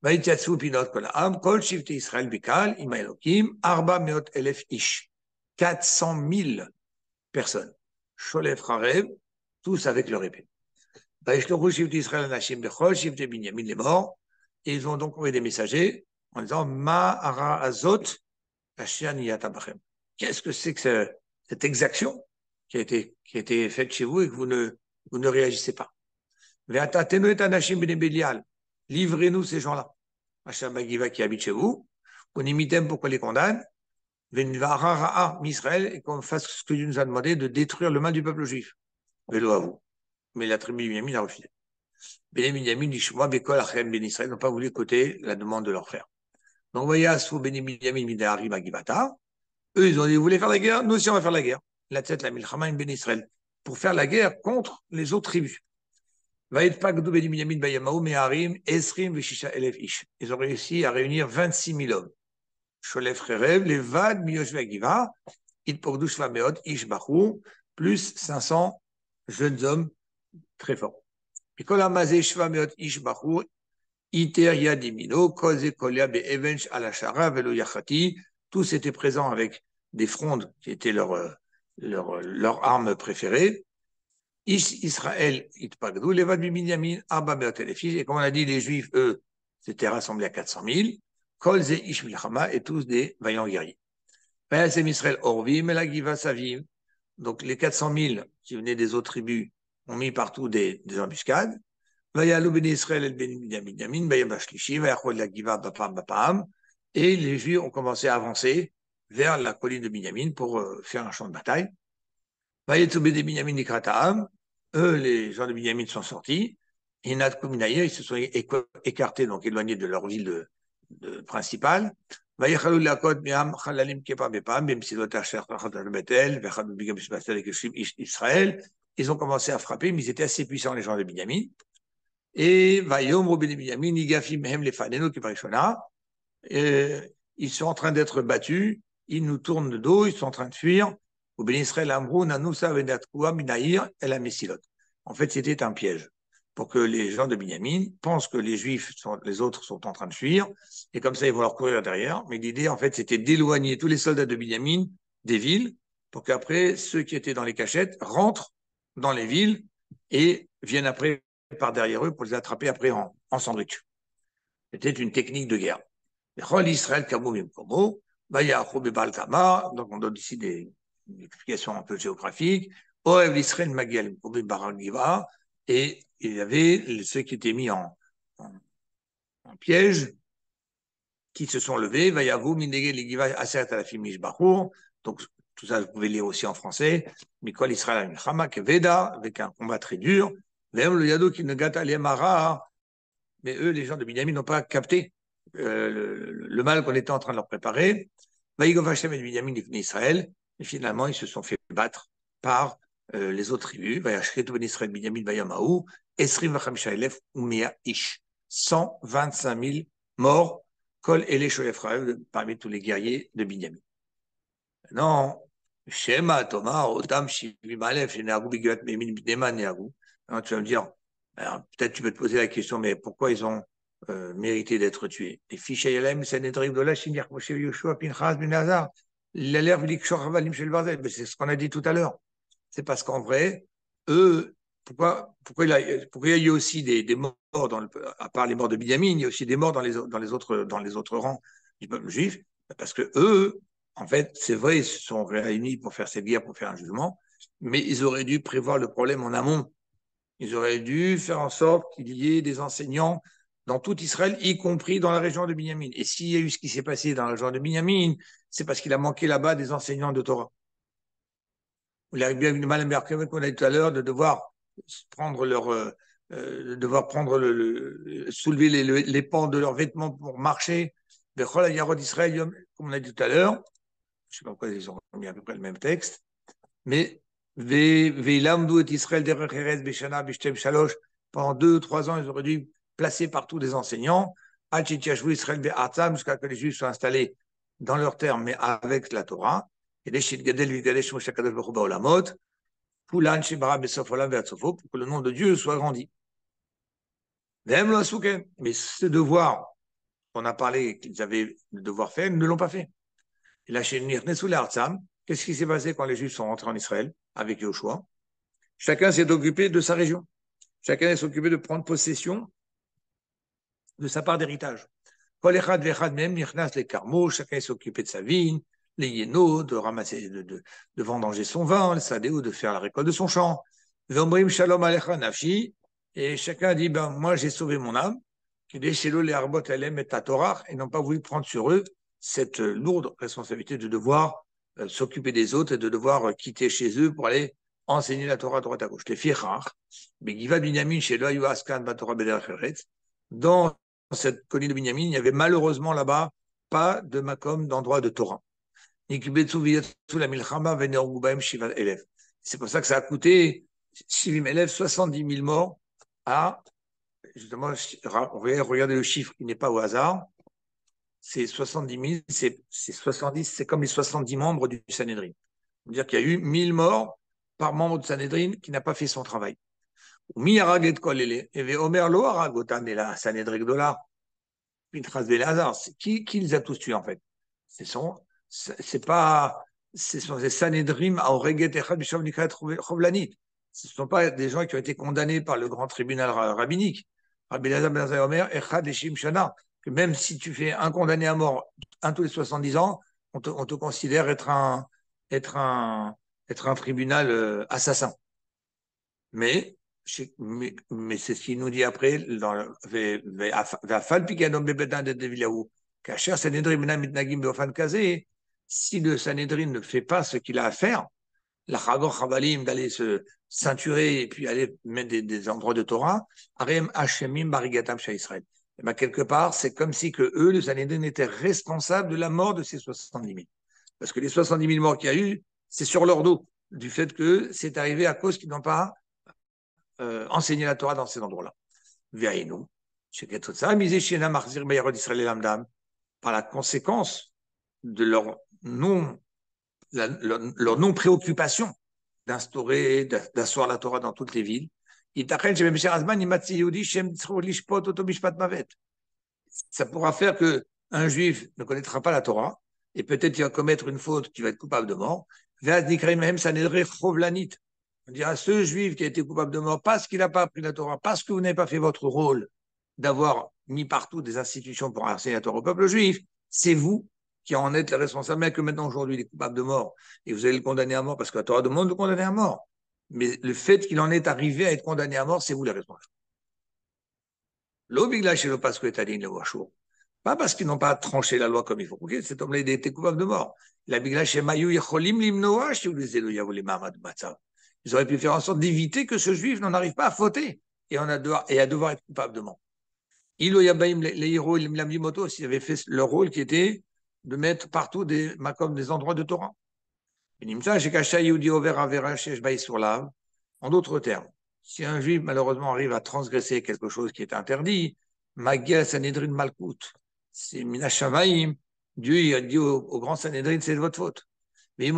ויתייצבו פינות כל העם, כל שבטי ישראל בקהל עם האלוקים, 400,000 איש, 400,000 personnes. שולף חרב, tous avec leur épée. וישלחו שבטי ישראל אנשים בכל שבטי בנימין לאמור, et ils ont donc envoyé des messagers en disant, מה הרע הזאת אשר נהייתה בכם? Qu'est-ce que c'est que cette exaction qui a été faite chez vous et que vous ne réagissez pas? ועתתנו את האנשים בני בליעל, livrez-nous ces gens-là. Hacham Bagiva qui habite chez vous, qu'on imitem pour qu'on les condamne, Israël, et qu'on fasse ce que Dieu nous a demandé de détruire le mal du peuple juif. Vélo à vous. Mais la tribu de Binyamin a refusé. Binyamin dit Shema, Bekol, Achem, Ben Israël n'ont pas voulu écouter la demande de leur frère. Donc, vous voyez, Asfou, Binyamin, Midari, Magivata. Eux, ils ont dit, vous voulez faire la guerre? Nous aussi, on va faire la guerre. La tête, la Milchama, Ben Israël. Pour faire la guerre contre les autres tribus. Ils ont réussi à réunir 26 000 hommes. Sholef Rerev, Levad, Miyoshve Agiva, Itpogdu Shvameot, Ish Bachou, plus 500 jeunes hommes très forts. Pikola Mazé Shvameot, Ish Bachou, Iter Yadimino, Koze Kolia Be'evench Alashara, Velo Yachati, tous étaient présents avec des frondes qui étaient leur arme préférée. Israël, Itpagdou, Levad Binyamin, Arba Beotelefis, et comme on a dit, les Juifs, eux, s'étaient rassemblés à 400 000, Kolze Ish Milchama, et tous des vaillants guerriers. Vayasem Israël Orvim, Elagiva Savim, donc les 400 000 qui venaient des autres tribus ont mis partout des embuscades. Vayalou Ben Israël El Ben Binyamin, Vayam Bashlishi, Vayachol Lagiva Bapam Bapam, et les Juifs ont commencé à avancer vers la colline de Binyamin pour faire un champ de bataille. Vayetsu Ben Binyamin Nikrataam, eux, les gens de Binyamin sont sortis, et Nat Kuminaïr, ils se sont écartés, donc éloignés de leur ville principale. Vayechalou Lakot Miam Chalalim Kepa Bepam, Bemsidot Asher Tachat Betel, Vechad Bigam Shbastel et Israël. Ils ont commencé à frapper, mais ils étaient assez puissants, les gens de Binyamin. Et Vayom Robin Binyamin, Nigafim Hem Lefaneno Kiparishona. Ils sont en train d'être battus, ils nous tournent le dos, ils sont en train de fuir. En fait, c'était un piège pour que les gens de Binyamin pensent que les autres sont en train de fuir, et comme ça, ils vont leur courir derrière. Mais l'idée, en fait, c'était d'éloigner tous les soldats de Binyamin des villes, pour qu'après, ceux qui étaient dans les cachettes rentrent dans les villes et viennent après par derrière eux pour les attraper après en sandwich. C'était une technique de guerre. Israël donc on donne ici des explications un peu géographiques. Et il y avait ceux qui étaient mis en piège, qui se sont levés. Donc, tout ça, vous pouvez lire aussi en français. Mikol Israël Veda, avec un combat très dur. Mais eux, les gens de Binyamin, n'ont pas capté le mal qu'on était en train de leur préparer. Israël, et finalement, ils se sont fait battre par les autres tribus. 125 000 morts, Kol Ele parmi tous les guerriers de Binyamin. Non, Shema, Thomas, Otam, Shivim Aleph, Shenagu, Bigat, Memin, Bidema, Neagu. Tu vas me dire, peut-être tu peux te poser la question, mais pourquoi ils ont mérité d'être tués? Et Fichayalem, Sanedrim, Dola, Shinir, Moshe, Yoshua, Pinchas, Benazar, l'alerte, Likshor, Havalim, Shel Barzel. C'est ce qu'on a dit tout à l'heure. C'est parce qu'en vrai, eux, pourquoi il y a eu aussi des morts, à part les morts de Binyamin, il y a aussi des morts dans les autres rangs du peuple juif, parce que eux, en fait, c'est vrai, ils se sont réunis pour faire cette guerre, pour faire un jugement, mais ils auraient dû prévoir le problème en amont. Ils auraient dû faire en sorte qu'il y ait des enseignants dans tout Israël, y compris dans la région de Binyamin. Et s'il y a eu ce qui s'est passé dans la région de Binyamin, c'est parce qu'il a manqué là-bas des enseignants de Torah. Il a bien mal à qu'on a dit tout à l'heure de devoir prendre soulever les pans de leurs vêtements pour marcher. Comme on a dit tout à l'heure, je ne sais pas pourquoi ils ont mis à peu près le même texte, mais pendant 2-3 ans, ils auraient dû placer partout des enseignants, jusqu'à ce que les Juifs soient installés dans leur terre, mais avec la Torah. Et pour que le nom de Dieu soit grandi. Mais ce devoir qu'on a parlé qu'ils avaient le devoir faire, ils ne l'ont pas fait. Et là, qu'est-ce qui s'est passé quand les Juifs sont rentrés en Israël avec Yoshua? Chacun s'est occupé de sa région. Chacun s'est occupé de prendre possession de sa part d'héritage. Chacun s'est occupé de sa vigne, les yénos, de ramasser, de vendanger son vin, le sadéo, de faire la récolte de son champ. Et chacun a dit, moi j'ai sauvé mon âme, et n'ont pas voulu prendre sur eux cette lourde responsabilité de devoir s'occuper des autres et de devoir quitter chez eux pour aller enseigner la Torah à droite à gauche. Les fichar, dans cette colline de Binyamin, il n'y avait malheureusement là-bas pas de makom, d'endroit de Torah. C'est pour ça que ça a coûté 70 000 morts à, justement, regardez le chiffre qui n'est pas au hasard, c'est 70 000, c'est comme les 70 membres du Sanhédrin. C'est-à-dire qu'il y a eu 1000 morts par membre du Sanhédrin qui n'a pas fait son travail. Mi harag et kol ele, et Omer lo harag otam et la Sanhédrin Gdola, Pinchas Belazar, qui les a tous tués en fait? C'est pas, ce sont des Sanhédrim à Oreget Echad Bisham Nikhat Chovlanit. Ce ne sont pas des gens qui ont été condamnés par le grand tribunal rabbinique. Rabbi Elazar ben Omer, Echad Eshim Shana, que même si tu fais un condamné à mort un tous les 70 ans, on te considère être un tribunal assassin. Mais c'est ce qu'il nous dit après dans si le Sanhédrin ne fait pas ce qu'il a à faire, la Chagor Chavalim d'aller se ceinturer et puis aller mettre des endroits de Torah, Arem Hashemim Barigatam Shah Israël. Et bien, quelque part, c'est comme si que eux, le Sanhédrin, étaient responsables de la mort de ces 70 000. Parce que les 70 000 morts qu'il y a eu, c'est sur leur dos, du fait que c'est arrivé à cause qu'ils n'ont pas enseigné la Torah dans ces endroits-là. Ve'ainu, par la conséquence de leur non-préoccupation d'instaurer, d'asseoir la Torah dans toutes les villes. Ça pourra faire qu'un juif ne connaîtra pas la Torah et peut-être qu'il va commettre une faute qui va être coupable de mort. On dira à ce juif qui a été coupable de mort parce qu'il n'a pas appris la Torah, parce que vous n'avez pas fait votre rôle d'avoir mis partout des institutions pour enseigner la Torah au peuple juif, c'est vous qui en êtes les responsables, mais que maintenant aujourd'hui il est coupable de mort et vous allez le condamner à mort parce que la Torah demande de le condamner à mort. Mais le fait qu'il en est arrivé à être condamné à mort, c'est vous les responsables. Pas parce qu'ils n'ont pas tranché la loi comme il faut. Okay, cet homme-là il était coupable de mort. Ils auraient pu faire en sorte d'éviter que ce juif n'en arrive pas à fauter et à devoir être coupable de mort. Les héros, s'ils avaient fait leur rôle qui était de mettre partout des endroits de Torah. En d'autres termes, si un juif malheureusement arrive à transgresser quelque chose qui est interdit, Magia Sanhedrin Malkout, c'est Minashamaim, Dieu il a dit au grand Sanhedrin, c'est de votre faute. Et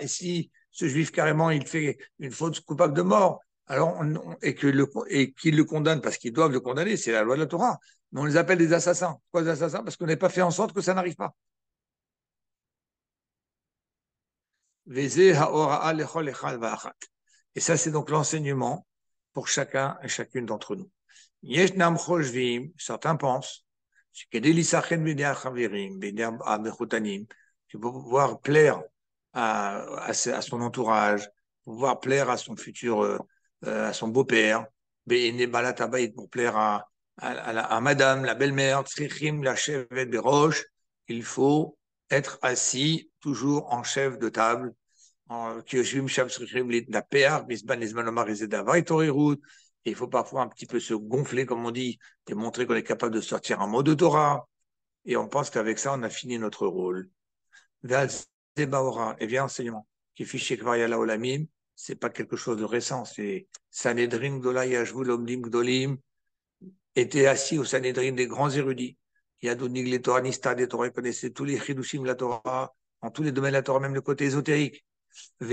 si ce juif carrément il fait une faute coupable de mort, alors et qu'il le condamne parce qu'ils doivent le condamner, c'est la loi de la Torah. Mais on les appelle des assassins. Pourquoi des assassins? Parce qu'on n'a pas fait en sorte que ça n'arrive pas. Et ça, c'est donc l'enseignement pour chacun et chacune d'entre nous. Certains pensent que pour pouvoir plaire à son entourage, pour pouvoir plaire à son futur, à son beau-père, pour plaire à madame, la belle-mère, il faut être assis toujours en chef de table, il faut parfois un petit peu se gonfler, comme on dit, et montrer qu'on est capable de sortir un mot de Torah. Et on pense qu'avec ça, on a fini notre rôle. Et bien, enseignement, qui fiche Kvarya Olamim, c'est pas quelque chose de récent, c'est Sanhedrin Gdola Yashvu Lomdim Gdolim était assis au Sanhedrin des grands érudits. Yadonig les Torah Nista des Torah, connaissait tous les Chidushim la Torah, en tous les domaines de la Torah, même le côté ésotérique. Comme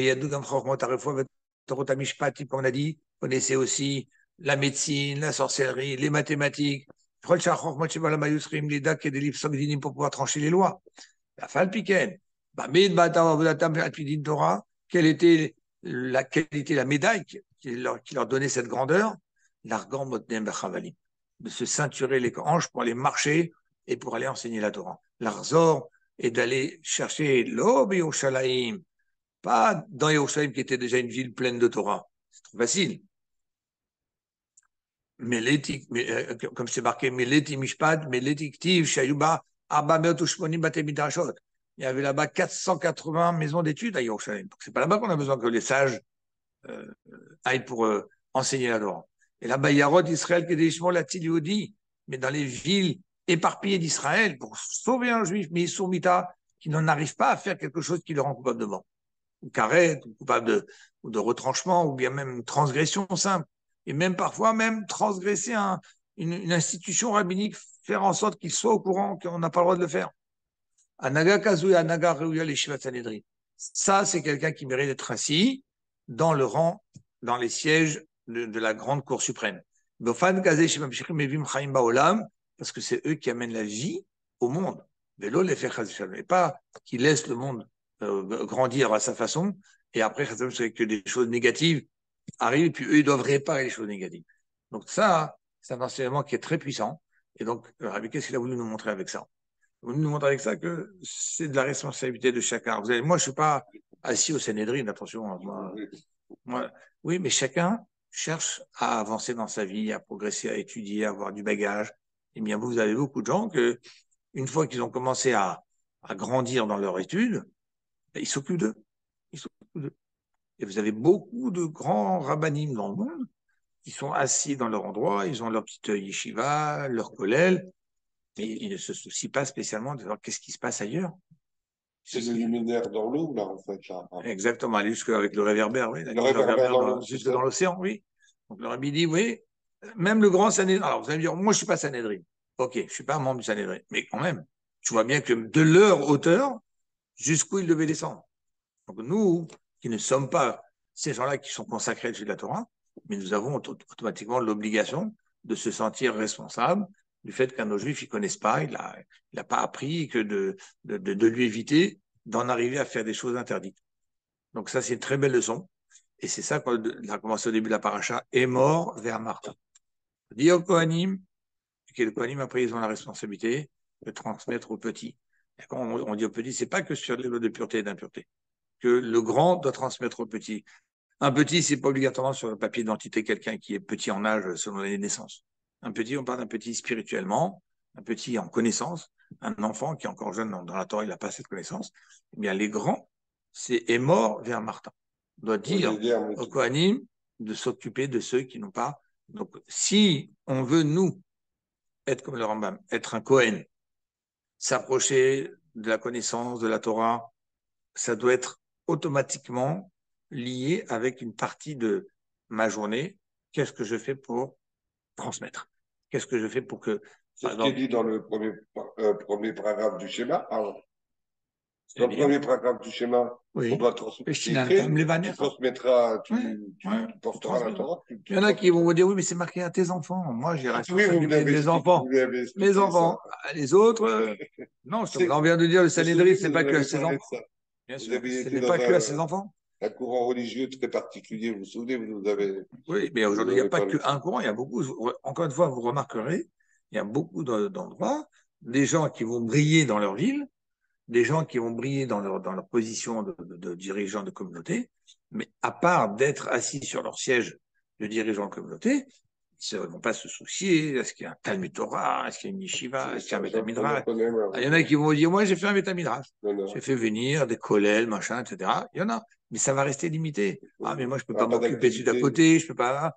on a dit, connaissait aussi la médecine, la sorcellerie, les mathématiques. Pour pouvoir trancher les lois. La Falpiken. Quelle était la médaille qui leur donnait cette grandeur? L'argan motnem bechavalim. De se ceinturer les hanches pour aller marcher et pour aller enseigner la Torah. L'arzor est d'aller chercher l'Ob Yerushalayim, pas dans Yerushalayim qui était déjà une ville pleine de Torah. C'est trop facile. Mais comme c'est marqué, Mishpat, Tiv, Shayuba, Abba Meotushmonim Bate Midrashot. Il y avait là-bas 480 maisons d'études à Yerushalayim. Donc, c'est pas là-bas qu'on a besoin que les sages aillent pour enseigner la Torah. Et là-bas, Yarod Israël, Kedeshmon, la Tiliodi, mais dans les villes éparpillées d'Israël, pour sauver un juif, mais Mita, qui n'en arrive pas à faire quelque chose qui le rend coupable de mort. Ou carré, ou coupable de retranchement, ou bien même transgression simple. Et même parfois, même transgresser une institution rabbinique, faire en sorte qu'il soit au courant qu'on n'a pas le droit de le faire. Anaga Kazu et Anaga Reuya Leshivat Sanhedrin. Ça, c'est quelqu'un qui mérite d'être assis dans le rang, dans les sièges de la grande Cour suprême. Parce que c'est eux qui amènent la vie au monde. Et pas qui laissent le monde grandir à sa façon, et après, c'est que des choses négatives arrivent, et puis eux, ils doivent réparer les choses négatives. Donc ça, c'est un enseignement qui est très puissant. Et donc, Rabbi, qu'est-ce qu'il a voulu nous montrer avec ça? Il a voulu nous montrer avec ça que c'est de la responsabilité de chacun. Moi, je ne suis pas assis au Sanhedrin, attention. Oui, mais chacun cherche à avancer dans sa vie, à progresser, à étudier, à avoir du bagage. Eh bien, vous avez beaucoup de gens que, une fois qu'ils ont commencé à grandir dans leur étude, ils s'occupent d'eux. Et vous avez beaucoup de grands rabbinim dans le monde qui sont assis dans leur endroit, ils ont leur petite yeshiva, leur kollel, mais ils ne se soucient pas spécialement de savoir qu'est-ce qui se passe ailleurs. C'est le luminaire dans l'eau, là, en fait. Là. Exactement, aller jusqu'avec le réverbère, oui. Le réverbère jusque dans l'océan, oui. Donc le rabbi dit, oui, même le grand Sanhedrin. Alors vous allez me dire, moi je ne suis pas Sanhedrin. Ok, je ne suis pas un membre du Sanhédrin, mais quand même, tu vois bien que de leur hauteur, jusqu'où ils devaient descendre. Donc nous, qui ne sommes pas ces gens-là qui sont consacrés de la Torah, mais nous avons automatiquement l'obligation de se sentir responsable du fait qu'un nos juifs, ils ne connaissent pas, il n'a pas appris, que de lui éviter d'en arriver à faire des choses interdites. Donc ça, c'est une très belle leçon. Et c'est ça qu'on a commencé au début de la paracha, est mort vers Martha. Dit au Kohanim, que le Kohanim, après, ils ont la responsabilité de transmettre aux petits. Et quand on dit aux petits, c'est pas que sur les lots de pureté et d'impureté, que le grand doit transmettre aux petits. Un petit, c'est pas obligatoirement sur le papier d'identité quelqu'un qui est petit en âge selon l'année de naissance. Un petit, on parle d'un petit spirituellement, un petit en connaissance, un enfant qui est encore jeune dans la Torah, il n'a pas cette connaissance. Eh bien, les grands, c'est est mort vers Martin. On doit dire au Kohanim de s'occuper de ceux qui n'ont pas. Donc, si on veut, nous, être comme le Rambam, être un Kohen, s'approcher de la connaissance de la Torah, ça doit être automatiquement lié avec une partie de ma journée. Qu'est-ce que je fais pour transmettre? Qu'est-ce que je fais pour que... C'est ce qui est dit dans le premier paragraphe du schéma. Alors, dans le C'est-à-dire, premier paragraphe du schéma, on oui, doit transmettre. C'est Pestinal, écrit, tam tu levanecha. transmettras, Ouais, ouais, tu porteras la Torah. Il y en a qui vont vous dire, oui, mais c'est marqué à tes enfants. Moi, j'ai la Oui, responsabilité de mes enfants. vous l'avez Mes expliqué, ça. enfants. Les autres, non, C'est- on vient de dire, le Vous vous Sanhédrin, souvenez, c'est vous pas en que à avez ses parlé de enfants. ça. Bien Vous sûr, avez ce été n'est dans pas que à ses enfants. un courant religieux très particulier, vous vous souvenez, Oui, mais vous aujourd'hui, il n'y a avez pas parlé de ça. qu'un courant, il y a beaucoup. Encore une fois, vous remarquerez, il y a beaucoup d'endroits, des gens qui vont briller dans leur ville, des gens qui vont briller dans leur position de dirigeants de communauté, mais à part d'être assis sur leur siège de dirigeants de communauté, ils ne vont pas se soucier, est-ce qu'il y a un Talmud Torah, est-ce qu'il y a une yeshiva, est-ce qu'il y a un Beth On en Midrash. connaît, Il y en a qui vont dire, moi j'ai fait un Beth Midrash, non, j'ai fait venir des kollels, machin, etc. Il y en a, mais ça va rester limité. Ah, mais moi je ne peux pas pas m'occuper de celui d'à d'activité. côté, je peux pas.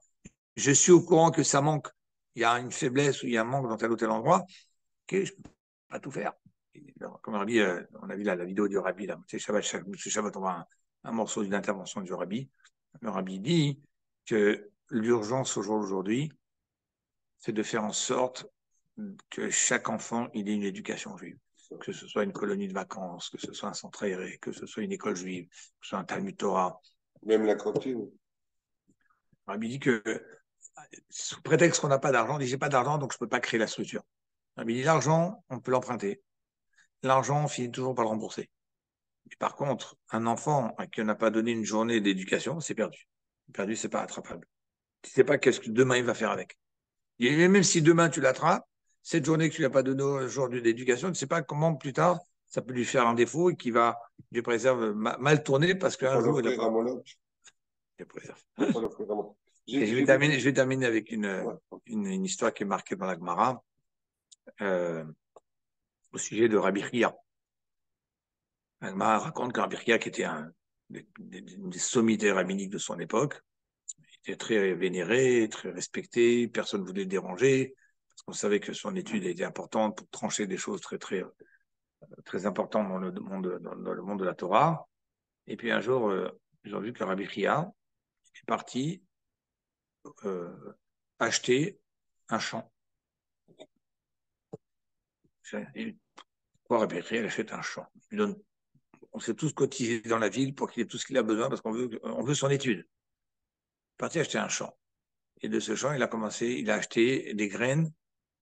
Je suis au courant que ça manque, il y a une faiblesse ou il y a un manque dans tel ou tel endroit, ok, je ne peux pas tout faire. Comme on dit, on a vu là, la vidéo du Rabbi, là, Shabbat, on voit un morceau d'une intervention du Rabbi. Le Rabbi dit que l'urgence aujourd'hui, c'est de faire en sorte que chaque enfant ait une éducation juive. Que ce soit une colonie de vacances, que ce soit un centre aéré, que ce soit une école juive, que ce soit un Talmud Torah. Même la cantine. Le Rabbi dit que, sous prétexte qu'on n'a pas d'argent, on dit j'ai pas d'argent, donc je ne peux pas créer la structure. Le Rabbi dit l'argent, on peut l'emprunter. L'argent, on finit toujours par le rembourser. Et par contre, un enfant à qui on n'a pas donné une journée d'éducation, c'est perdu. Perdu, c'est pas attrapable. Tu ne sais pas qu'est-ce que demain il va faire avec. Et même si demain tu l'attrapes, cette journée que tu lui as pas donné aujourd'hui d'éducation, tu ne sais pas comment plus tard ça peut lui faire un défaut et qui va, Dieu préserve, mal tourner parce qu'un jour il n'a L'offrir pas. à mon oncle. Dieu préserve. Pas l'offrir à mon oncle. Et je vais terminer avec une histoire qui est marquée dans la Gemara au sujet de Rabbi Chia. La Gemara raconte que Rabbi Chia, qui était un des sommités rabbiniques de son époque, était très vénéré, très respecté, personne ne voulait le déranger, parce qu'on savait que son étude était importante pour trancher des choses très, très, très importantes dans le monde de la Torah. Et puis un jour, ils ont vu que Rabbi Chia est parti acheter un champ. Pourquoi Rabbi Chia achète un champ? On s'est tous cotisés dans la ville pour qu'il ait tout ce qu'il a besoin parce qu'on veut son étude. Il est parti acheter un champ. Et de ce champ, il a acheté des graines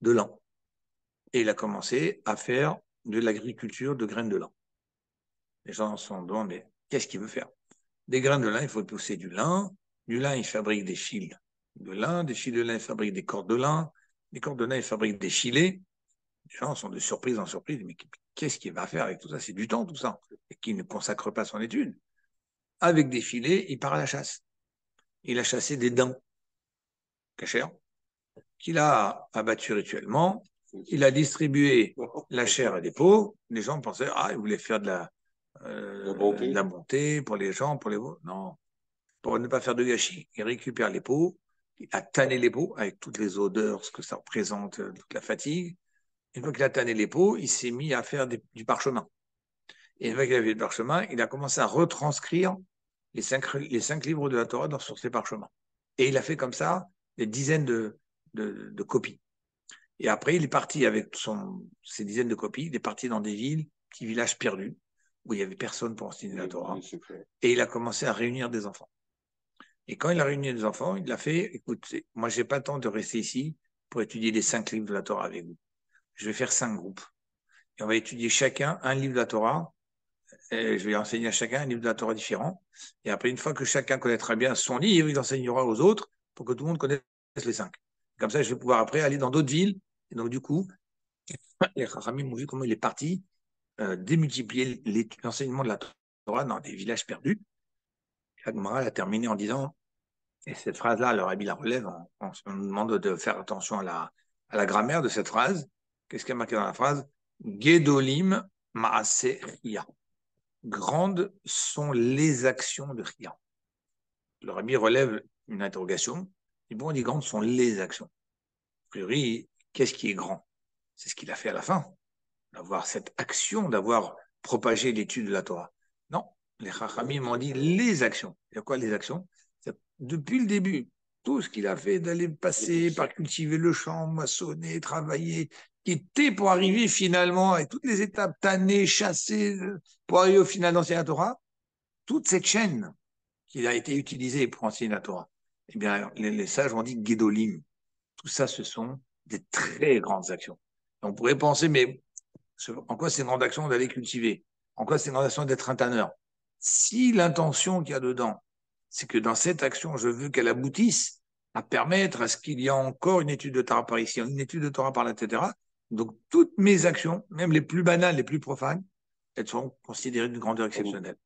de lin. Et il a commencé à faire de l'agriculture de graines de lin. Les gens se sont demandé, mais qu'est-ce qu'il veut faire? Des graines de lin, il faut pousser du lin. Du lin, il fabrique des fils de lin. Des fils de lin, il fabrique des cordes de lin. Des cordes de lin, il fabrique des filets. Les gens sont de surprise en surprise. Mais qu'est-ce qu'il va faire avec tout ça? C'est du temps, tout ça. Et qu'il ne consacre pas son étude. Avec des filets, il part à la chasse. Il a chassé des daims cachers qu'il a abattus rituellement. Il a distribué la chair et des peaux. Les gens pensaient, il voulait faire de la bonté pour les gens, pour les veaux. Non, pour ne pas faire de gâchis. Il récupère les peaux, il a tanné les peaux avec toutes les odeurs, ce que ça représente, toute la fatigue. Une fois qu'il a tanné les peaux, il s'est mis à faire du parchemin. Et une fois qu'il a fait du parchemin, il a commencé à retranscrire les cinq livres de la Torah sur ces parchemins. Et il a fait comme ça des dizaines de copies. Et après, il est parti avec ses dizaines de copies, il est parti dans des villes, petits villages perdus, où il n'y avait personne pour enseigner la Torah. Et il a commencé à réunir des enfants. Et quand il a réuni des enfants, il a fait, écoute, moi, j'ai pas le temps de rester ici pour étudier les 5 livres de la Torah avec vous. Je vais faire 5 groupes. Et on va étudier chacun un livre de la Torah. Et je vais enseigner à chacun un livre de la Torah différent. Et après, une fois que chacun connaîtra bien son livre, il enseignera aux autres pour que tout le monde connaisse les 5. Comme ça, je vais pouvoir après aller dans d'autres villes. Et donc, du coup, les Chachamim m'ont vu comment il est parti démultiplier l'enseignement de la Torah dans des villages perdus. La Gemara a terminé en disant, et cette phrase-là, le Rabbi la relève, on nous demande de faire attention à la grammaire de cette phrase. Qu'est-ce qu'il y a marqué dans la phrase? Gedolim Maase Ria. Grandes sont les actions de Ria. Le Rabbi relève une interrogation. Et bon, on dit grandes sont les actions. A priori, qu'est-ce qui est grand? C'est ce qu'il a fait à la fin, d'avoir cette action, d'avoir propagé l'étude de la Torah. Non, les Chachamim m'ont dit les actions. Il y a quoi les actions? Depuis le début, tout ce qu'il a fait d'aller passer par cultiver le champ, moissonner, travailler, qui était pour arriver finalement, avec toutes les étapes, tanner, chasser, pour arriver au final d'enseigner la Torah, toute cette chaîne qui a été utilisée pour enseigner la Torah, eh bien, les sages ont dit Guédolim. Tout ça, ce sont des très grandes actions. On pourrait penser, mais en quoi c'est une grande action d'aller cultiver? En quoi c'est une grande action d'être un tanneur? Si l'intention qu'il y a dedans, c'est que dans cette action, je veux qu'elle aboutisse à permettre à ce qu'il y ait encore une étude de Torah par ici, une étude de Torah par là, etc. Donc, toutes mes actions, même les plus banales, les plus profanes, elles sont considérées d'une grandeur exceptionnelle.